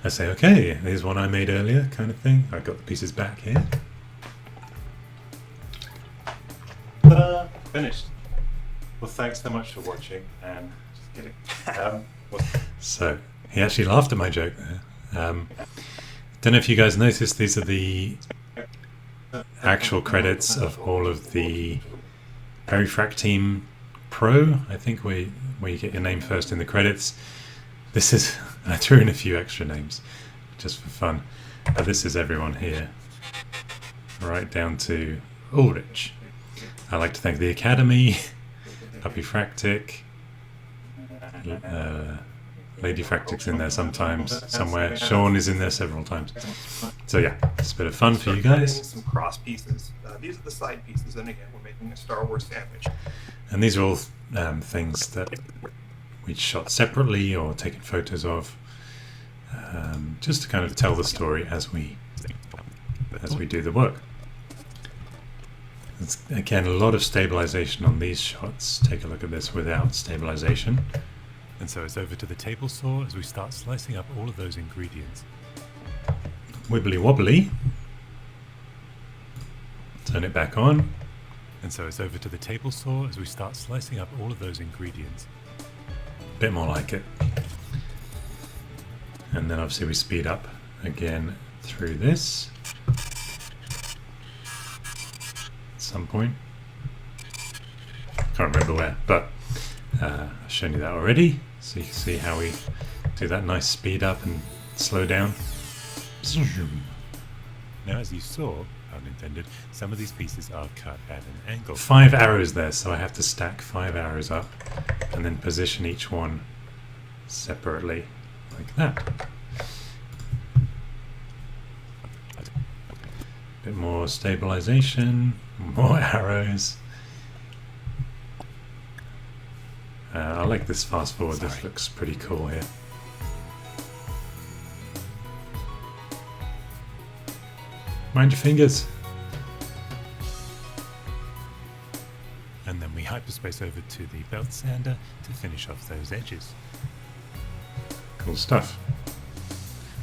I say, okay, here's one I made earlier, kind of thing. I've got the pieces back here. Ta-da! Finished. Well, thanks so much for watching, and just kidding. Well, So he actually laughed at my joke there. Don't know if you guys noticed, these are the actual credits of all of the Peri-phrastic Team Pro, I think, where you get your name first in the credits. This is, I threw in a few extra names just for fun, but this is everyone here, right down to Ulrich. I'd like to thank the Academy, Peri-phrastic, Lady Fractic's in there sometimes, somewhere. Sean is in there several times. So yeah, it's a bit of fun for you guys. Some cross pieces. These are the side pieces, and again, we're making a Star Wars sandwich. And these are all things that we shot separately or taken photos of, just to kind of tell the story as we do the work. It's, again, a lot of stabilization on these shots. Take a look at this without stabilization. and so it's over to the table saw as we start slicing up all of those ingredients. Wibbly wobbly. Turn it back on. And so it's over to the table saw as we start slicing up all of those ingredients. Bit more like it. And then obviously we speed up again through this at some point. Can't remember where, but I've shown you that already, so you can see how we do that nice speed up and slow down. Now, as you saw, pun intended, some of these pieces are cut at an angle. 5 arrows there, so I have to stack 5 arrows up and then position each one separately like that. Bit more stabilization, more arrows. I like this fast forward, this looks pretty cool here. Mind your fingers. And then we hyperspace over to the belt sander to finish off those edges. Cool stuff.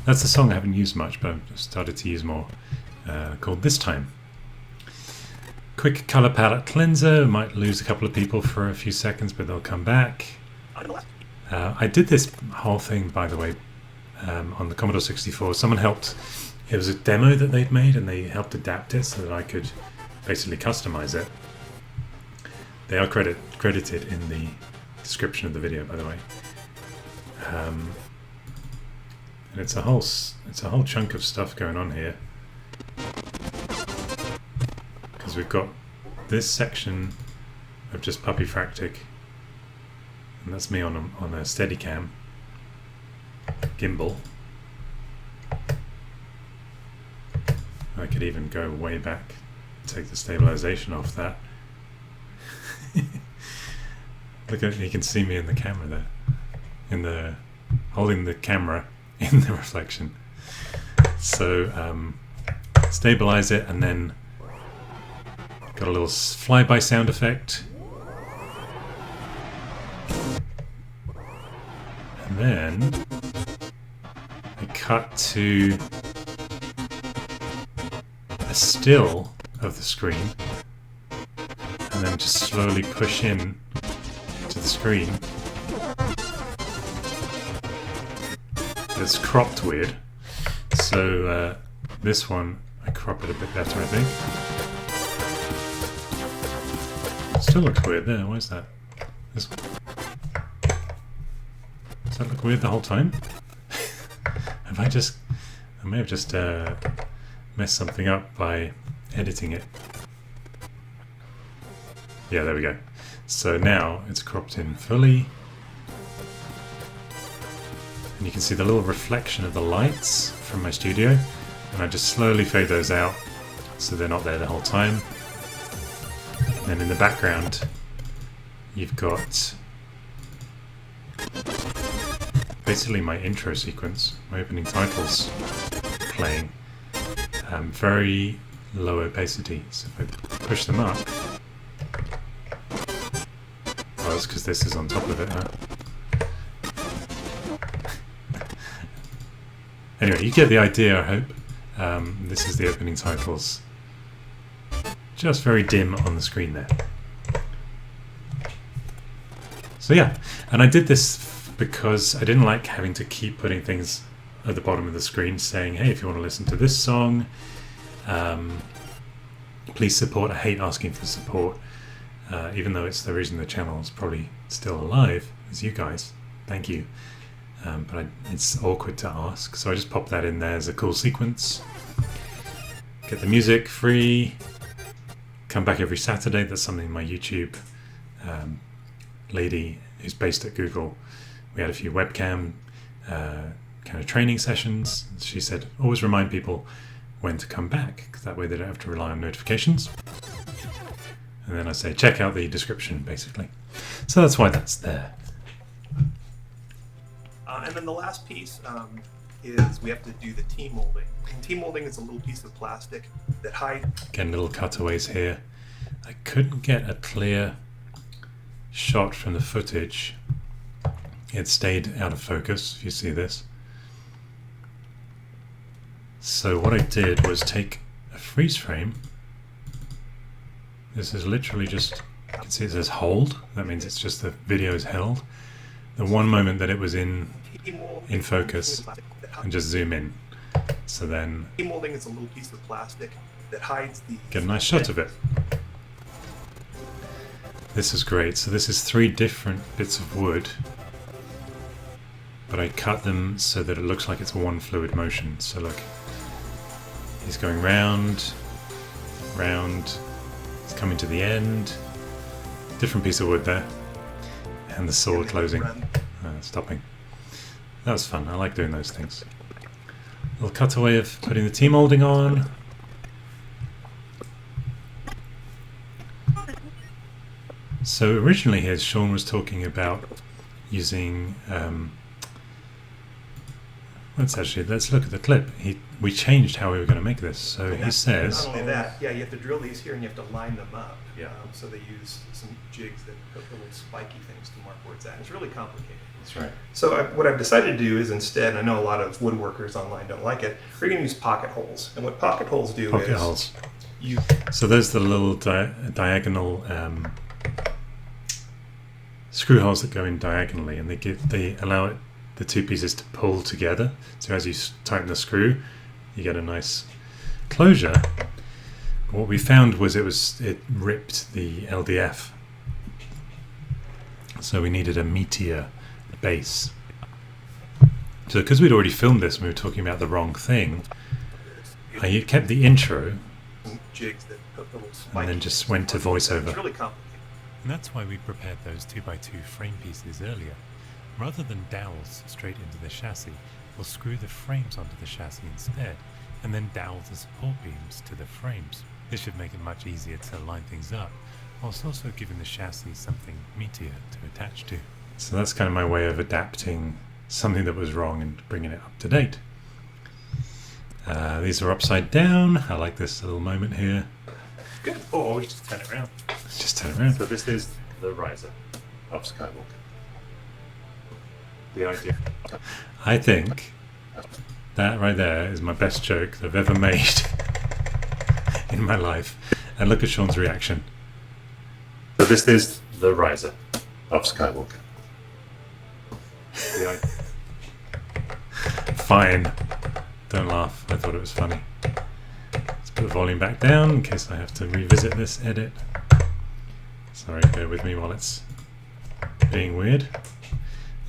That's a song I haven't used much, but I've started to use more, called This Time. Quick color palette cleanser. Might lose a couple of people for a few seconds, but they'll come back. I did this whole thing, by the way, on the Commodore 64. Someone helped. It was a demo that they'd made, and they helped adapt it so that I could basically customize it. They are credited in the description of the video, by the way. And it's a whole chunk of stuff going on here. Because we've got this section of just Peri-phrastic, and that's me on a Steadicam gimbal. I could even go way back, take the stabilization off that. Look at, you can see me in the camera there, holding the camera in the reflection. So stabilize it, and then got a little flyby sound effect, and then I cut to a still of the screen, and then just slowly push in to the screen. It's cropped weird, so this one I crop it a bit better, I think. Still looks weird there. Why is that? Does that look weird the whole time? I may have just messed something up by editing it. Yeah, there we go. So now it's cropped in fully. And you can see the little reflection of the lights from my studio. And I just slowly fade those out so they're not there the whole time. And in the background, you've got basically my intro sequence, my opening titles playing. Very low opacity, so if I push them up, oh, that's because this is on top of it, huh? Anyway, you get the idea, I hope. This is the opening titles. Just very dim on the screen there. So yeah, and I did this because I didn't like having to keep putting things at the bottom of the screen saying, hey, if you want to listen to this song, please support. I hate asking for support, even though it's the reason the channel is probably still alive, is you guys. Thank you. But it's awkward to ask, so I just pop that in there as a cool sequence. Get the music free. Come back every Saturday. That's something my YouTube lady who's based at Google. We had a few webcam kind of training sessions. She said, always remind people when to come back, because that way they don't have to rely on notifications. And then I say, check out the description, basically. So that's why that's there. And then the last piece is we have to do the T-molding. And T-molding is a little piece of plastic that hides... Again, little cutaways here. I couldn't get a clear shot from the footage. It stayed out of focus, if you see this. So what I did was take a freeze frame. This is literally just, you can see it says hold. That means it's just the video is held. The one moment that it was in focus, and just zoom in. So then T-molding is a little piece of plastic that hides the... get a nice shot of it. This is great. So this is 3 different bits of wood, but I cut them so that it looks like it's one fluid motion. So look, he's going round, round, he's coming to the end. Different piece of wood there. And the saw closing, stopping. That was fun. I like doing those things. Little cutaway of putting the T-molding on. So originally here, Sean was talking about using. Let's look at the clip. We changed how we were going to make this. So he says. Not only that, yeah, you have to drill these here and you have to line them up. Yeah. So they use some jigs that put little spiky things to mark where it's at. It's really complicated. That's right. So what I've decided to do is instead, I know a lot of woodworkers online don't like it, we're going to use pocket holes. And what pocket holes do Pocket is holes. you So those are the little diagonal screw holes that go in diagonally, and they allow the 2 pieces to pull together. So as you tighten the screw, you get a nice closure. What we found was it ripped the LDF. So we needed a meatier base. So because we'd already filmed this and we were talking about the wrong thing, I kept the intro jigs that put little spiky and then just things went to to mark where it's at. voiceover. It's really complicated. And that's why we prepared those 2x2 frame pieces earlier. Rather than dowels straight into the chassis, we'll screw the frames onto the chassis instead, and then dowel the support beams to the frames. This should make it much easier to line things up, whilst also giving the chassis something meatier to attach to. So that's kind of my way of adapting something that was wrong and bringing it up to date. These are upside down. I like this little moment here. Good. Or we just turn it around. Let's just turn around. So this is the riser of Skywalker. The idea. I think that right there is my best joke that I've ever made in my life. And look at Sean's reaction. So this is the riser of Skywalker. The idea. Fine. Don't laugh. I thought it was funny. Let's put the volume back down in case I have to revisit this edit. Sorry, bear with me while it's being weird.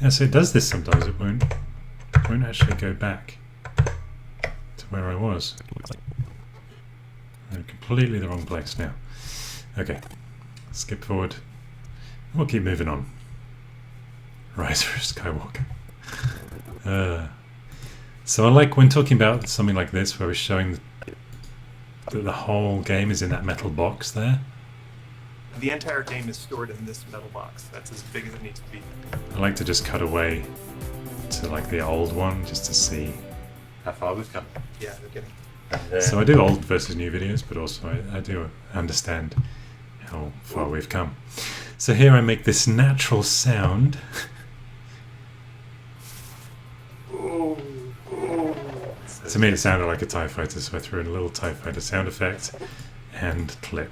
Yeah, so it does this sometimes. It won't actually go back to where I was. I'm completely the wrong place now. Okay, skip forward. We'll keep moving on. Rise of Skywalker. So I like when talking about something like this where we're showing that the whole game is in that metal box there. The entire game is stored in this metal box. That's as big as it needs to be. I like to just cut away to like the old one just to see. How far we've come. Yeah, they're getting... And then So I do old versus new videos, but also I do understand how far we've come. So here I make this natural sound. To me it sounded like a TIE fighter, so I threw in a little TIE fighter sound effect and clip.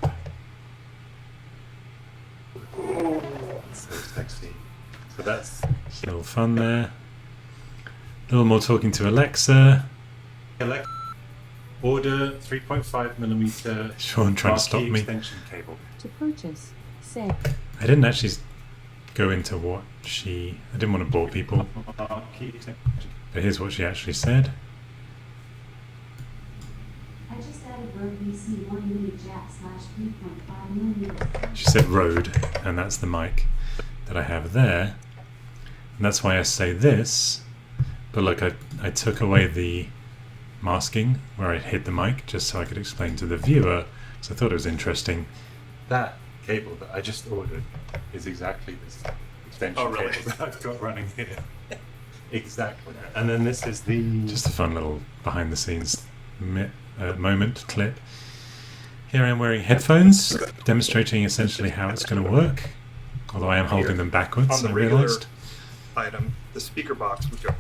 so sexy. So that's A little fun there. A little more talking to Alexa. Alexa, order 3.5mm Sean trying to stop marquee me. extension cable. To purchase, say, I didn't actually go into what she... I didn't want to bore people, Marquee extension. but here's what she actually said. I just added Rode VC 1 mini jack / 3.5 millimeters. She said Rode, and that's the mic that I have there. And that's why I say this. But look, I took away the masking where I hid the mic just so I could explain to the viewer, because I thought it was interesting. That cable that I just ordered is exactly this extension Oh, really? cable that I've got running here. Exactly. And then this is the... Just a fun little behind the scenes moment clip. Here I am wearing headphones, demonstrating essentially how it's going to work. Although I am holding them backwards, On the I regular realised. item, the speaker box would go.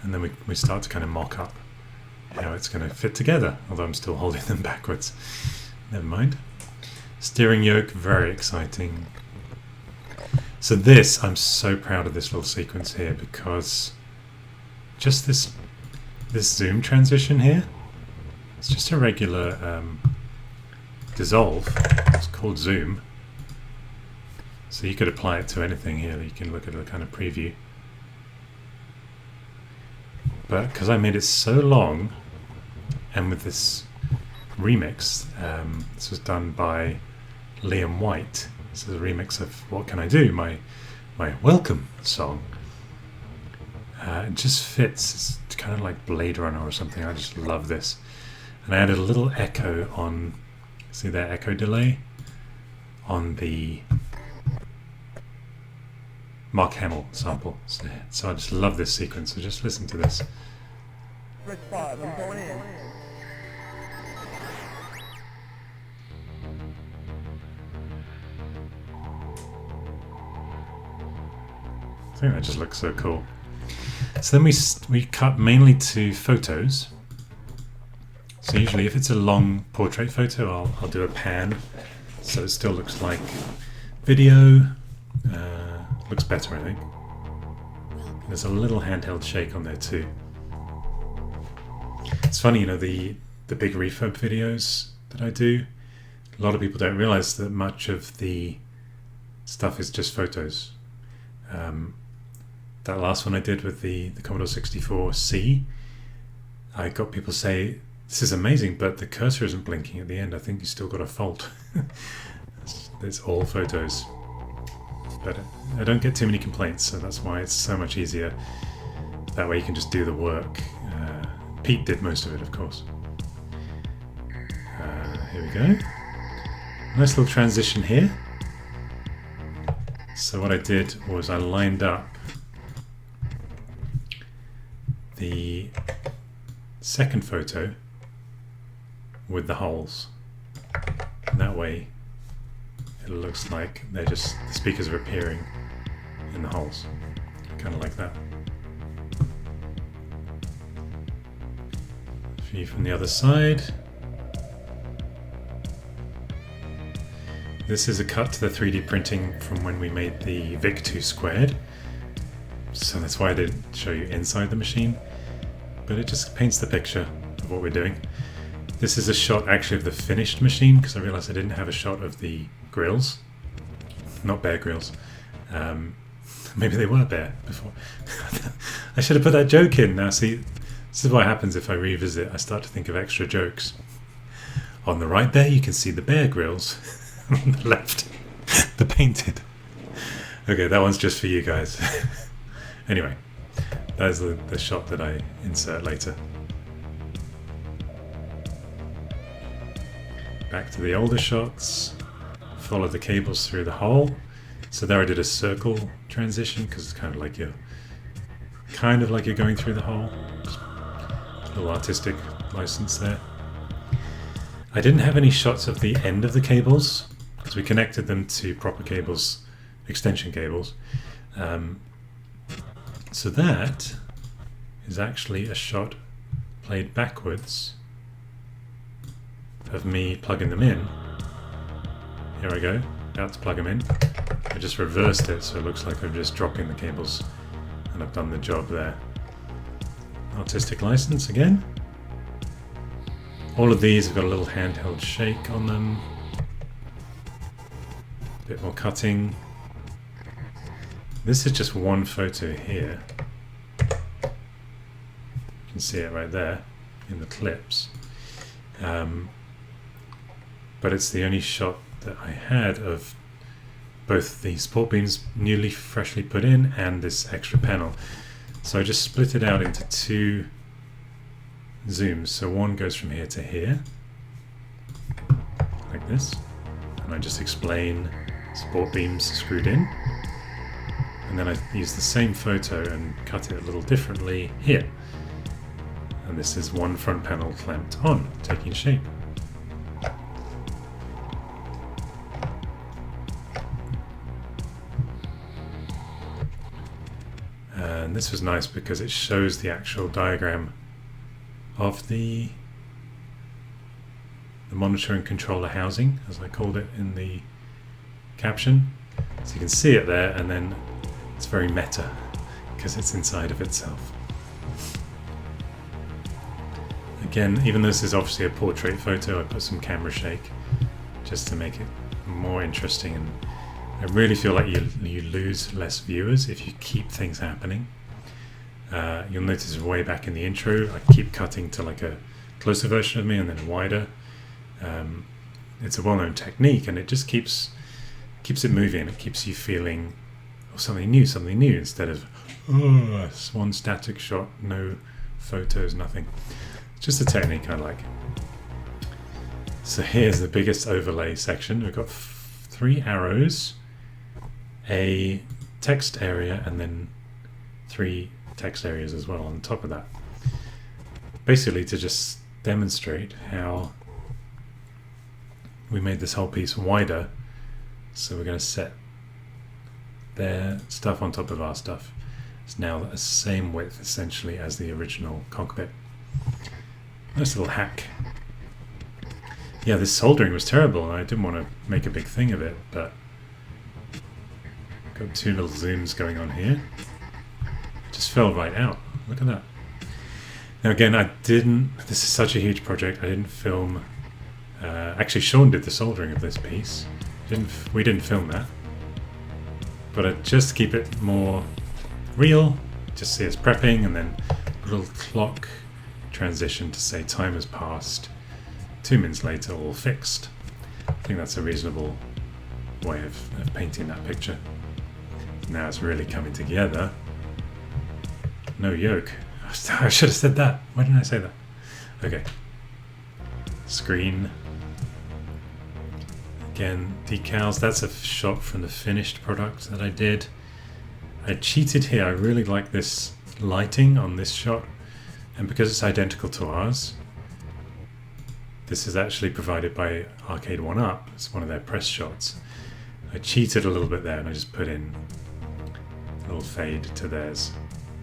And then we start to kind of mock up how it's going to fit together, although I'm still holding them backwards. Never mind. Steering yoke, very exciting. So this, I'm so proud of this little sequence here, because just this zoom transition here, it's just a regular dissolve. It's called zoom. So you could apply it to anything here. You can look at a kind of preview. But because I made it so long, and with this remix, this was done by Liam White. This is a remix of What Can I Do, my welcome song. It just fits. It's kind of like Blade Runner or something. I just love this. And I added a little echo on, see that echo delay? On the Mark Hamill sample. So I just love this sequence. So just listen to this. Rick 5, I'm going in. I think that just looks so cool. So then we cut mainly to photos. So usually if it's a long portrait photo, I'll do a pan, so it still looks like video. Looks better, I think. There's a little handheld shake on there too. It's funny, you know, the big refurb videos that I do, a lot of people don't realize that much of the stuff is just photos. That last one I did with the Commodore 64C, I got people say, this is amazing, but the cursor isn't blinking at the end. I think you still got a fault. It's all photos. But I don't get too many complaints, so that's why it's so much easier. That way you can just do the work. Pete did most of it, of course. Here we go. Nice little transition here. So what I did was I lined up the second photo with the holes. And that way it looks like they're just, the speakers are appearing in the holes. Kind of like that. View from the other side. This is a cut to the 3D printing from when we made the VIC-2 squared. So that's why I didn't show you inside the machine. But it just paints the picture of what we're doing. This is a shot actually of the finished machine, because I realized I didn't have a shot of the grills. Not Bear Grylls. Maybe they were Bear before. I should have put that joke in. Now see, this is what happens if I revisit. I start to think of extra jokes. On the right there you can see the Bear Grylls. On the left, the painted. Okay, that one's just for you guys. Anyway, that's the shot that I insert later. Back to the older shots. Follow the cables through the hole. So there I did a circle transition because it's kind of like you're going through the hole. Just a little artistic license there. I didn't have any shots of the end of the cables because we connected them to proper cables, extension cables. So that is actually a shot played backwards of me plugging them in. Here I go, about to plug them in. I just reversed it so it looks like I'm just dropping the cables and I've done the job there. Artistic license again. All of these have got a little handheld shake on them. A bit more cutting. This is just one photo here. You can see it right there in the clips. But it's the only shot that I had of both the support beams newly freshly put in and this extra panel. So I just split it out into two zooms. So one goes from here to here, like this. And I just explain support beams screwed in. And then I use the same photo and cut it a little differently here. And this is one front panel clamped on, taking shape. And this was nice because it shows the actual diagram of the monitor and controller housing, as I called it in the caption. So you can see it there, and then it's very meta because it's inside of itself. Again, even though this is obviously a portrait photo, I put some camera shake just to make it more interesting, and I really feel like you lose less viewers if you keep things happening. You'll notice way back in the intro, I keep cutting to like a closer version of me and then wider. It's a well-known technique, and it just keeps it moving. It keeps you feeling something new, instead of it's one static shot, no photos, nothing. It's just a technique I like. So here's the biggest overlay section. We've got 3 arrows, a text area, and then 3 text areas as well on top of that. Basically to just demonstrate how we made this whole piece wider. So we're going to set their stuff on top of our stuff. It's now the same width essentially as the original cockpit. Nice little hack. Yeah, this soldering was terrible and I didn't want to make a big thing of it, but got 2 little zooms going on here. It just fell right out. Look at that. Now again, this is such a huge project, I didn't film, actually Sean did the soldering of this piece. We didn't film that. But just to keep it more real, just see us prepping, and then a little clock transition to say time has passed, 2 minutes later all fixed. I think that's a reasonable way of painting that picture. Now it's really coming together. No yoke. I should have said that. Why didn't I say that? Okay. Screen. Again, decals. That's a shot from the finished product that I did. I cheated here. I really like this lighting on this shot. And because it's identical to ours, this is actually provided by Arcade 1-Up. It's one of their press shots. I cheated a little bit there and I just put in a little fade to theirs.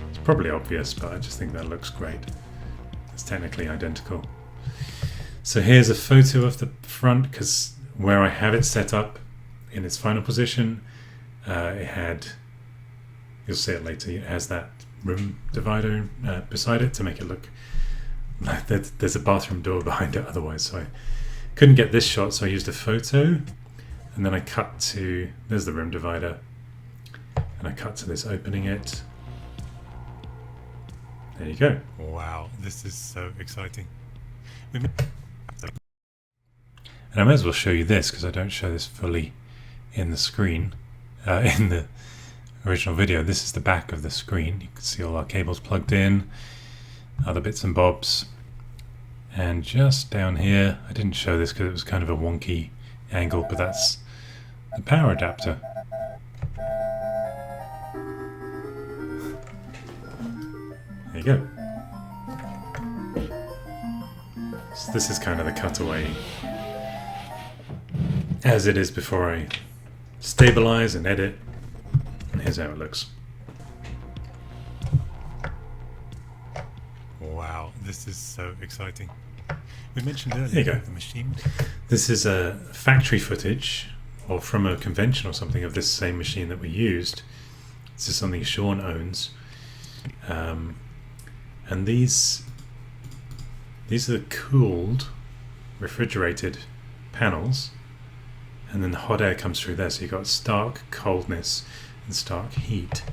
It's probably obvious, but I just think that looks great. It's technically identical. So here's a photo of the front, because where I have it set up in its final position, it had, you'll see it later, it has that room divider beside it to make it look like there's a bathroom door behind it otherwise. So I couldn't get this shot, so I used a photo, and then I cut to, there's the room divider, and I cut to this opening it. There you go. Wow, this is so exciting. And I might as well show you this because I don't show this fully in the screen, in the original video. This is the back of the screen. You can see all our cables plugged in, other bits and bobs. And just down here, I didn't show this because it was kind of a wonky angle, but that's the power adapter. There you go. So this is kind of the cutaway as it is before I stabilize and edit. And here's how it looks. Wow, this is so exciting. We mentioned earlier There you go. the machine. This is factory footage or from a convention or something of this same machine that we used. This is something Sean owns. And these are cooled, refrigerated panels, and then the hot air comes through there, so you've got stark coldness and stark heat.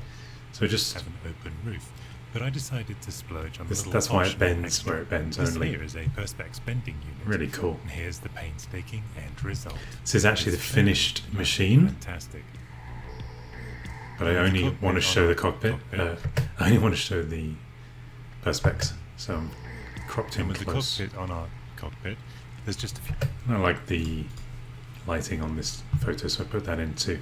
So just have an open roof, but I decided to splurge on this, a little that's why it optional bends extra. where it bends This only. here is a Perspex bending unit. Really cool. And here's the painstaking end result. This is actually the It's finished machine, fantastic. but I only want to show the cockpit. I only want to show the Perspex, so I'm cropped in And with the close. cockpit on our cockpit, there's just a few. I like the lighting on this photo, so I put that in too.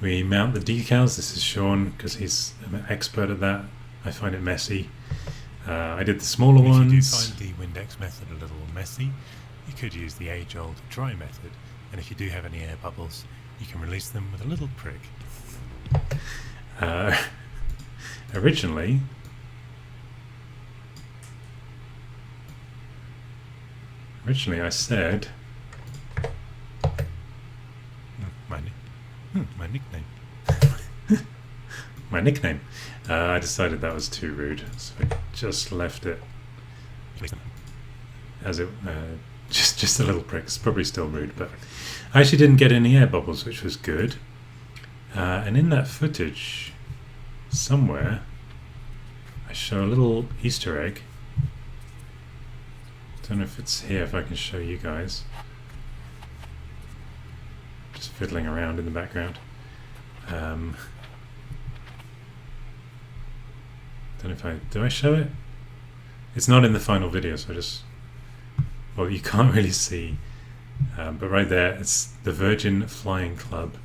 We mount the decals. This is Sean, because he's an expert at that. I find it messy. I did the smaller If you do ones. find the Windex method a little messy, you could use the age-old dry method. And if you do have any air bubbles, you can release them with a little prick. Originally, I said My nickname. my nickname. I decided that was too rude, so I just left it as it. Just a little prick. It's probably still rude, but I actually didn't get any air bubbles, which was good. And in that footage, somewhere, I show a little Easter egg. Don't know if it's here, if I can show you guys. Just fiddling around in the background. Don't know if do I show it? It's not in the final video, so well, you can't really see, but right there, it's the Virgin Flying Club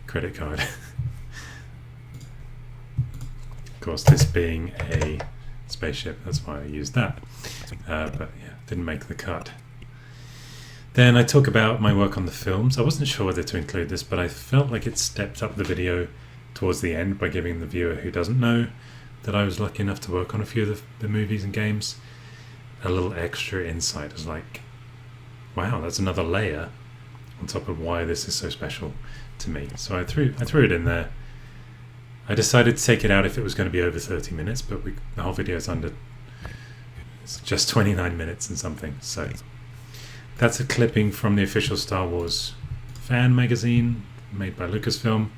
credit card. Of course, this being a spaceship, that's why I used that. But yeah, didn't make the cut. Then I talk about my work on the films. I wasn't sure whether to include this, but I felt like it stepped up the video towards the end by giving the viewer who doesn't know that I was lucky enough to work on a few of the movies and games a little extra insight. It was like, wow, that's another layer on top of why this is so special to me. So I threw it in there. I decided to take it out if it was going to be over 30 minutes, but the whole video is it's just 29 minutes and something. So that's a clipping from the official Star Wars fan magazine made by Lucasfilm,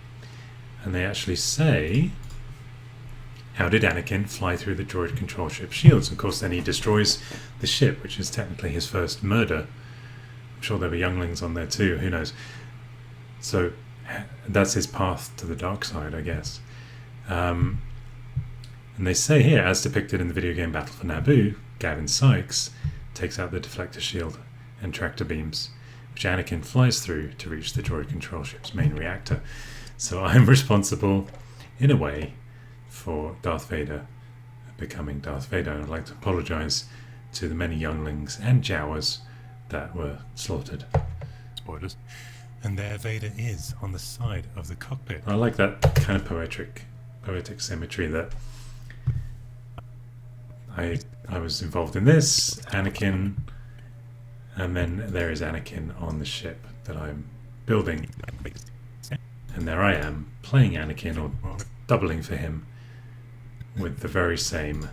and they actually say, how did Anakin fly through the droid control ship shields? Of course, then he destroys the ship, which is technically his first murder. I'm sure there were younglings on there too, who knows. So that's his path to the dark side, I guess. And they say here, as depicted in the video game Battle for Naboo, Gavin Sykes takes out the deflector shield and tractor beams, which Anakin flies through to reach the droid control ship's main reactor. So I'm responsible, in a way, for Darth Vader becoming Darth Vader. I'd like to apologise to the many younglings and Jawas that were slaughtered. Spoilers. And there Vader is on the side of the cockpit. I like that kind of poetic symmetry that I was involved in this, Anakin, and then there is Anakin on the ship that I'm building, and there I am playing Anakin, or doubling for him, with the very same.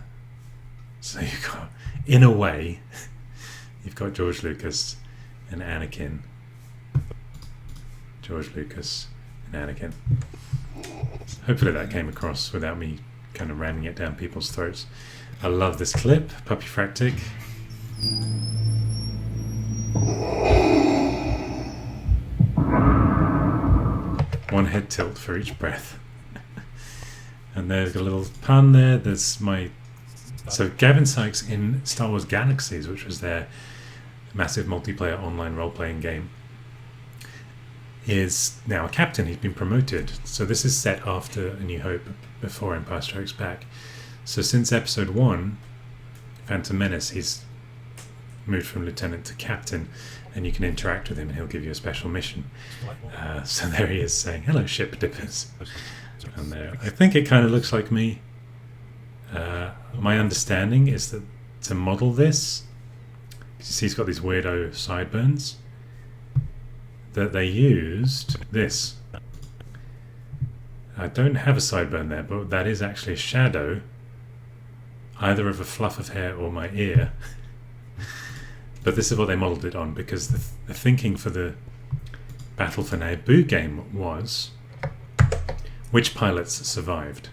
So you've got, in a way, you've got George Lucas and Anakin. George Lucas and Anakin. Hopefully that came across without me kind of ramming it down people's throats. I love this clip, Peri-phrastic. One head tilt for each breath. And there's a little pun there. There's so Gavin Sykes in Star Wars Galaxies, which was their massive multiplayer online role-playing game, is now a captain. He's been promoted. So this is set after A New Hope, before Empire Strikes Back. So since episode 1, Phantom Menace, he's moved from lieutenant to captain, and you can interact with him and he'll give you a special mission. So there he is saying, hello ship dippers. And there, I think it kind of looks like me. My understanding is that to model this, you see he's got these weirdo sideburns. that they used this. I don't have a sideburn there, but that is actually a shadow, either of a fluff of hair or my ear. But this is what they modelled it on, because the thinking for the Battle for Naboo game was which pilots survived.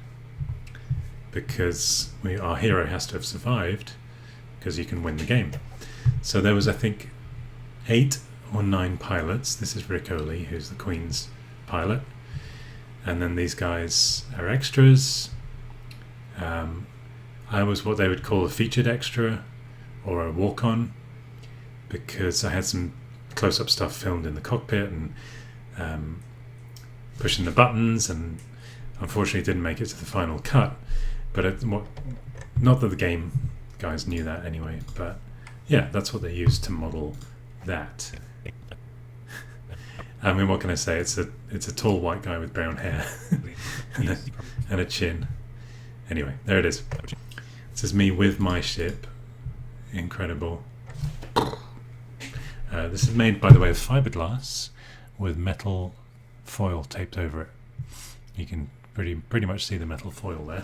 Because our hero has to have survived, because you can win the game. So there was, I think, 8 or 9 pilots. This is Riccoli, who's the Queen's pilot. And then these guys are extras. I was what they would call a featured extra or a walk-on, because I had some close-up stuff filmed in the cockpit and pushing the buttons, and unfortunately didn't make it to the final cut. But not that the game guys knew that anyway, but yeah, that's what they used to model that. I mean, what can I say? It's a tall white guy with brown hair and a chin. Anyway, there it is. This is me with my ship. Incredible. This is made, by the way, of fiberglass with metal foil taped over it. You can pretty much see the metal foil there.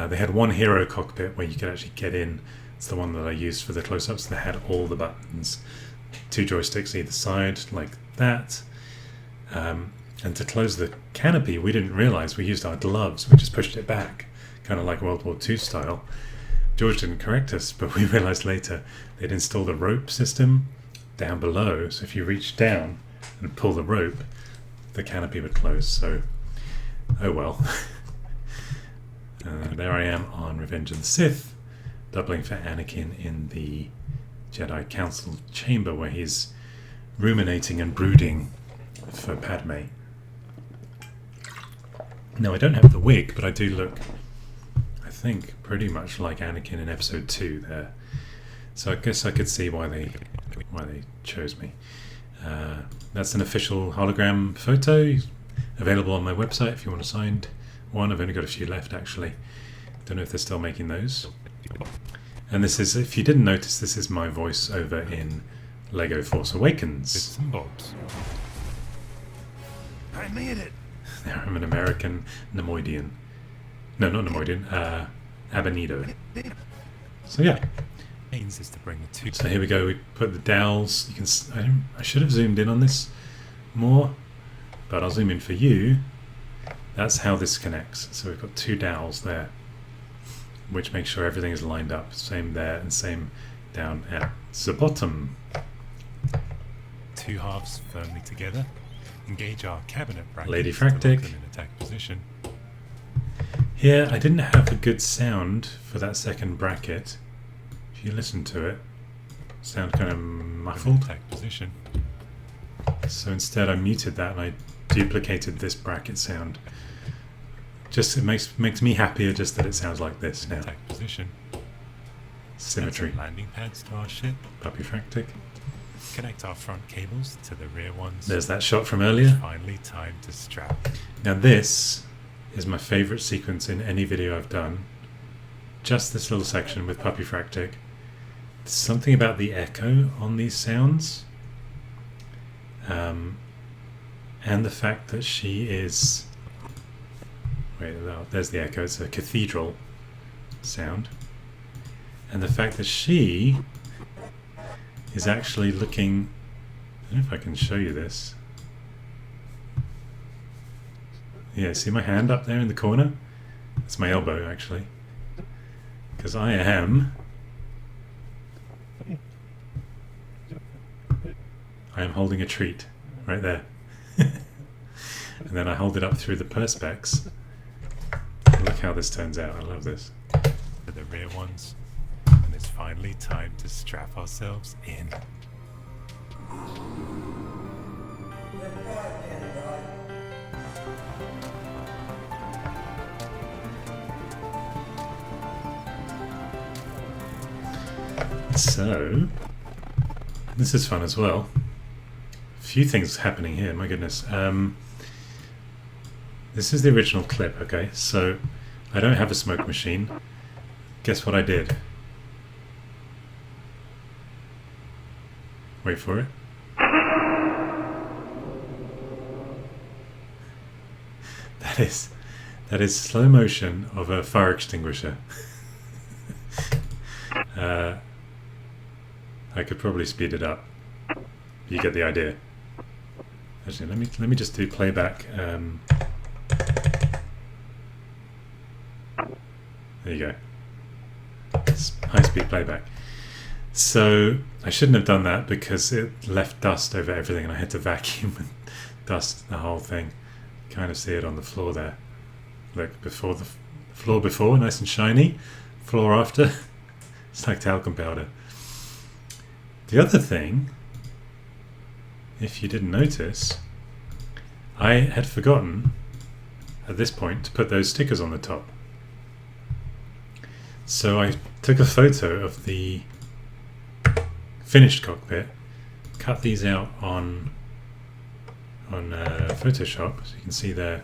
They had one hero cockpit where you could actually get in. It's the one that I used for the close-ups. They had all the buttons. 2 joysticks either side, like that. And to close the canopy, we didn't realise we used our gloves. We just pushed it back, kind of like World War II style. George didn't correct us, but we realised later they'd installed a rope system down below. So if you reach down and pull the rope, the canopy would close. So, oh well. There I am on Revenge of the Sith, doubling for Anakin in the Jedi Council chamber where he's ruminating and brooding for Padme. Now, I don't have the wig, but I do look, I think, pretty much like Anakin in Episode 2 there. So I guess I could see why they chose me. That's an official hologram photo, available on my website if you want a signed one. I've only got a few left, actually. Don't know if they're still making those. And this is, if you didn't notice, this is my voice over in Lego Force Awakens. Bits and bobs. I made it. I'm an American Nemoidian. No, not Nemoidian. Abanido. So yeah. Aims is to bring the two. So here we go. We put the dowels. You can. I should have zoomed in on this more, but I'll zoom in for you. That's how this connects. So we've got 2 dowels there, which makes sure everything is lined up. Same there and same down at the bottom. 2 halves firmly together. Engage our cabinet brackets Lady to lock Fractic. them in attack position. Here, I didn't have a good sound for that second bracket. If you listen to it, sound kind of muffled. Attack position. So instead I muted that and I duplicated this bracket sound. Just it makes me happier just that it sounds like this now. Attack position. Symmetry. Add some landing pads to our ship. Peri-phrastic. Connect our front cables to the rear ones. There's that shot from earlier. Finally time to strap. Now this is my favourite sequence in any video I've done. Just this little section with Peri-phrastic. There's something about the echo on these sounds. And the fact that she is... Wait, there's the echo. It's a cathedral sound. And the fact that she is actually looking... I don't know if I can show you this. Yeah, see my hand up there in the corner? It's my elbow, actually. Because I am holding a treat right there. And then I hold it up through the perspex. Look how this turns out. I love this. To the rear ones. And it's finally time to strap ourselves in. So, this is fun as well. A few things happening here, my goodness. This is the original clip, okay? So, I don't have a smoke machine. Guess what I did? Wait for it. That is slow motion of a fire extinguisher. I could probably speed it up. You get the idea. Actually, let me just do playback. There you go. It's high-speed playback. So I shouldn't have done that because it left dust over everything, and I had to vacuum and dust the whole thing. Kind of see it on the floor there. Look, before the floor before, nice and shiny. Floor after, it's like talcum powder. The other thing, if you didn't notice, I had forgotten at this point to put those stickers on the top. So I took a photo of the finished cockpit, cut these out on Photoshop, so you can see there.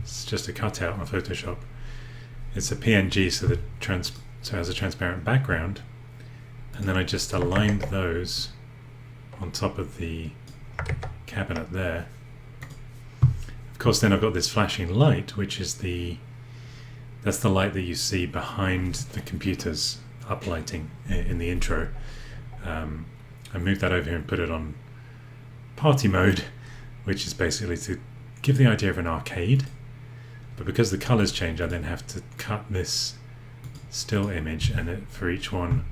It's just a cutout on Photoshop. It's a PNG, so it has a transparent background, and then I just aligned those on top of the cabinet there. Of course, then I've got this flashing light, which is that's the light that you see behind the computer's uplighting in the intro. I moved that over here and put it on party mode, which is basically to give the idea of an arcade. But because the colors change, I then have to cut this still image and for each one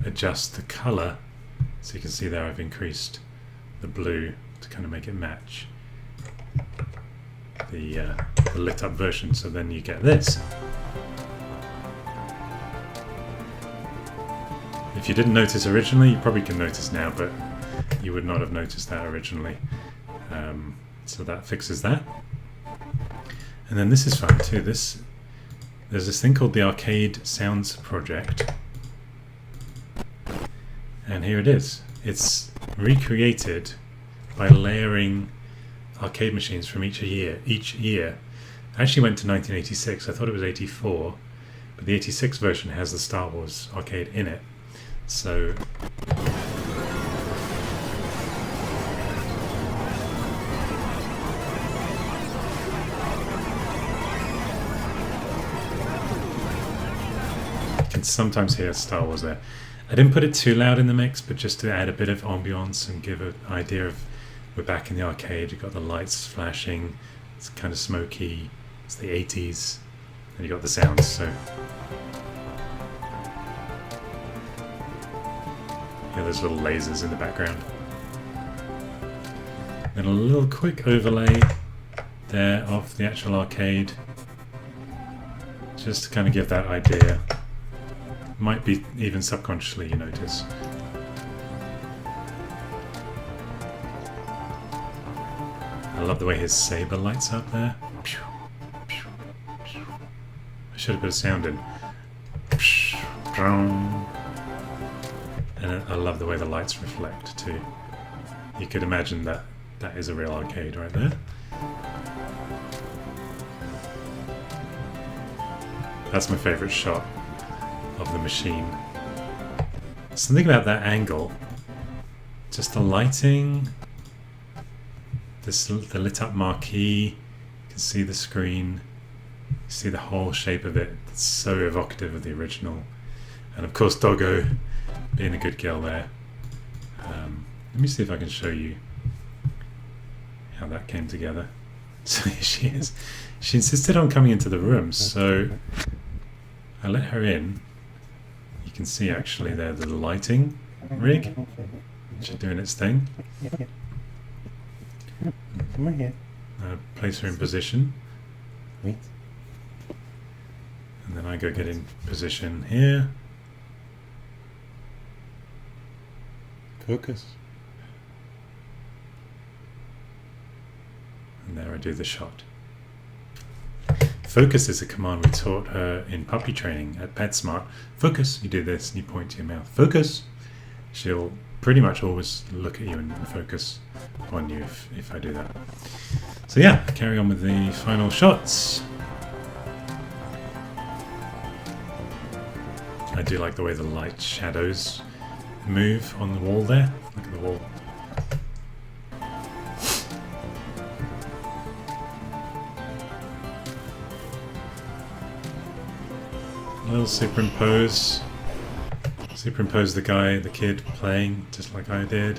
adjust the color. So you can see there I've increased the blue to kind of make it match the lit up version, so then you get this. If you didn't notice originally, you probably can notice now, but you would not have noticed that originally. So that fixes that. And then this is fun too. There's this thing called the Arcade Sounds Project, and here it is. It's recreated by layering arcade machines from each year. I actually went to 1986. I thought it was 84, but the 86 version has the Star Wars arcade in it. So you can sometimes hear Star Wars there. I didn't put it too loud in the mix, but just to add a bit of ambiance and give an idea of we're back in the arcade. You've got the lights flashing, it's kind of smoky, it's the 80s, and you got the sounds. So yeah, there's little lasers in the background. Then a little quick overlay there of the actual arcade, just to kind of give that idea. Might be even subconsciously you notice. I love the way his saber lights up there. I should have put a sound in. And I love the way the lights reflect too. You could imagine that is a real arcade right there. That's my favourite shot of the machine. Something about that angle, just the lighting, the lit up marquee, you can see the screen, you see the whole shape of it. It's so evocative of the original. And of course Doggo being a good girl there. Let me see if I can show you how that came together. So here she is. She insisted on coming into the room, so I let her in. You can see actually there the lighting rig. She's doing its thing. Come here. Place her in position. Wait. And then I go get in position here. Focus. And there I do the shot. Focus is a command we taught her in puppy training at PetSmart. Focus, you do this and you point to your mouth. Focus! She'll pretty much always look at you and focus on you if I do that. So yeah, carry on with the final shots. I do like the way the light shadows move on the wall there. Look at the wall. little superimpose the guy, the kid playing just like I did.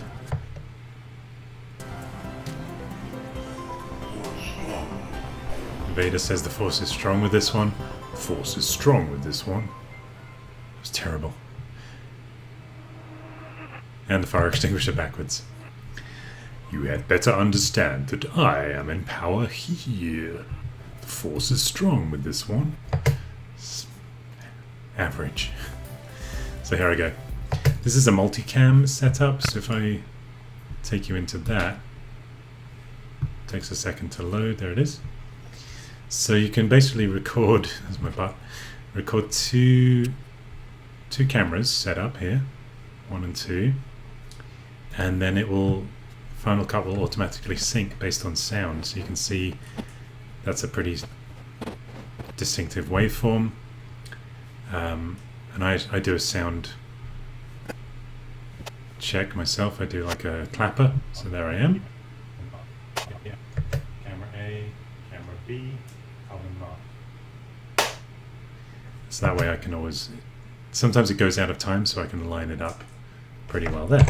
Vader says the Force is strong with this one. The Force is strong with this one. It was terrible. And the fire extinguisher backwards. You had better understand that I am in power here. The Force is strong with this one. It's average. So here I go. This is a multicam setup, so if I take you into that, it takes a second to load. There it is. So you can basically record, there's my butt, record two cameras set up here, 1 and 2, and then it will, Final Cut will automatically sync based on sound. So you can see that's a pretty distinctive waveform. And I do a sound check myself. I do like a clapper. So there I am. Yeah. Camera A, camera B, column mark. So that way I can always, sometimes it goes out of time, so I can line it up pretty well there.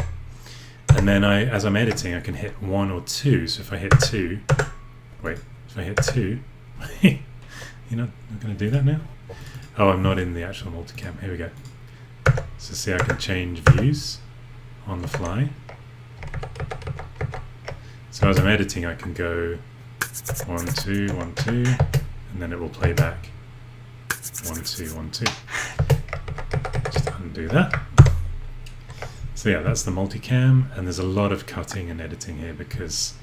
And then as I'm editing, I can hit 1 or 2. So if I hit 2, wait, if I hit 2, you're not going to do that now? Oh, I'm not in the actual multicam. Here we go. So see, I can change views on the fly. So as I'm editing, I can go 1, 2, 1, 2, and then it will play back 1, 2, 1, 2. Just undo that. So yeah, that's the multicam, and there's a lot of cutting and editing here because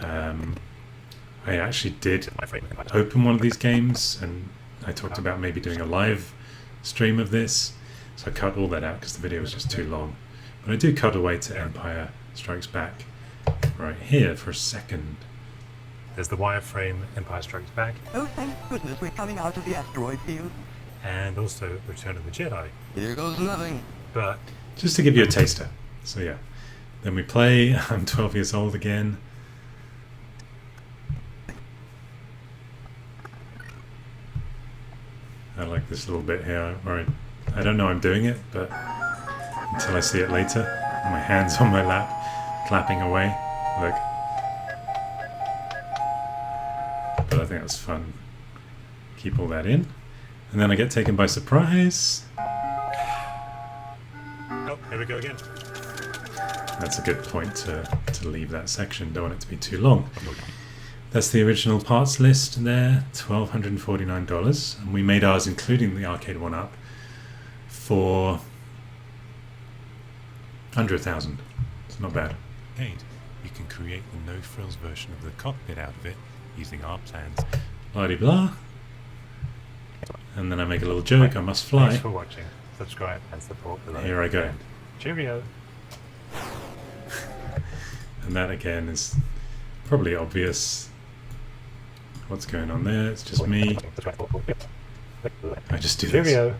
I actually did open one of these games, and I talked about maybe doing a live stream of this, so I cut all that out because the video was just too long. But I do cut away to Empire Strikes Back right here for a second. There's the wireframe Empire Strikes Back, Oh, thank goodness we're coming out of the asteroid field. and also Return of the Jedi. Here goes nothing. But Just to give you a taster. So yeah, then we play. I'm 12 years old again. I like this little bit here where I don't know I'm doing it, but until I see it later, my hands on my lap, clapping away. Look. But I think that's fun. Keep all that in. And then I get taken by surprise. oh, here we go again. That's a good point to leave that section. Don't want it to be too long. That's the original parts list there, $1,249. And we made ours, including the arcade one up, for under $1,000. It's not bad. You can create the no-frills version of the cockpit out of it using our plans. Blah-de-blah. And then I make a little joke, I must fly. Thanks for watching. Subscribe and support below. Here I go. Cheerio. And that again is probably obvious. What's going on there? It's just me. I just do this. Cheerio.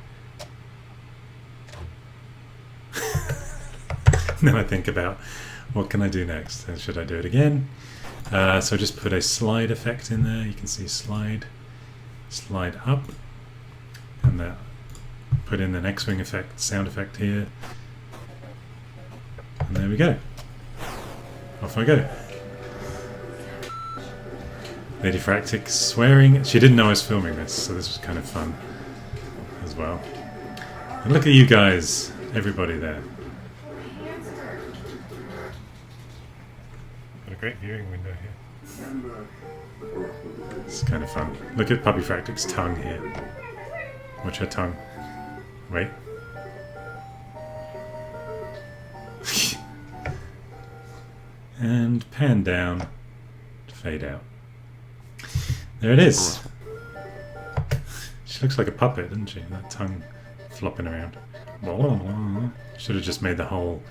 Then I think about what can I do next? And should I do it again? So just put a slide effect in there. You can see slide up, and that put in an X-wing effect, sound effect here, and there we go. Off I go. Peri-phrastic swearing. She didn't know I was filming this, so this was kind of fun as well. And look at you guys, everybody there. Got a great viewing window here. It's kind of fun. Look at Peri-phrastic's tongue here. Watch her tongue. Wait. And pan down to fade out. There it is. She looks like a puppet, doesn't she? That tongue flopping around. Should have just made the whole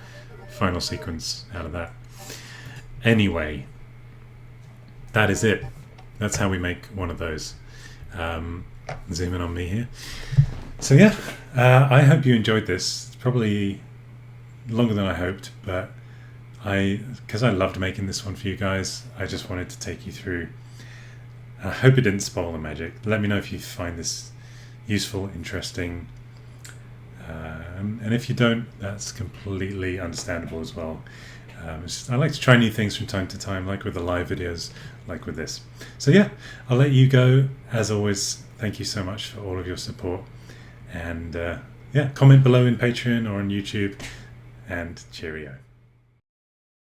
final sequence out of that. Anyway, that is it. That's how we make one of those. Zoom in on me here. So yeah, I hope you enjoyed this. It's probably longer than I hoped, but because I loved making this one for you guys, I just wanted to take you through. I hope it didn't spoil the magic. Let me know if you find this useful, interesting. And if you don't, that's completely understandable as well. I like to try new things from time to time, like with the live videos, like with this. So yeah, I'll let you go. As always, thank you so much for all of your support. And yeah, comment below in Patreon or on YouTube. And cheerio.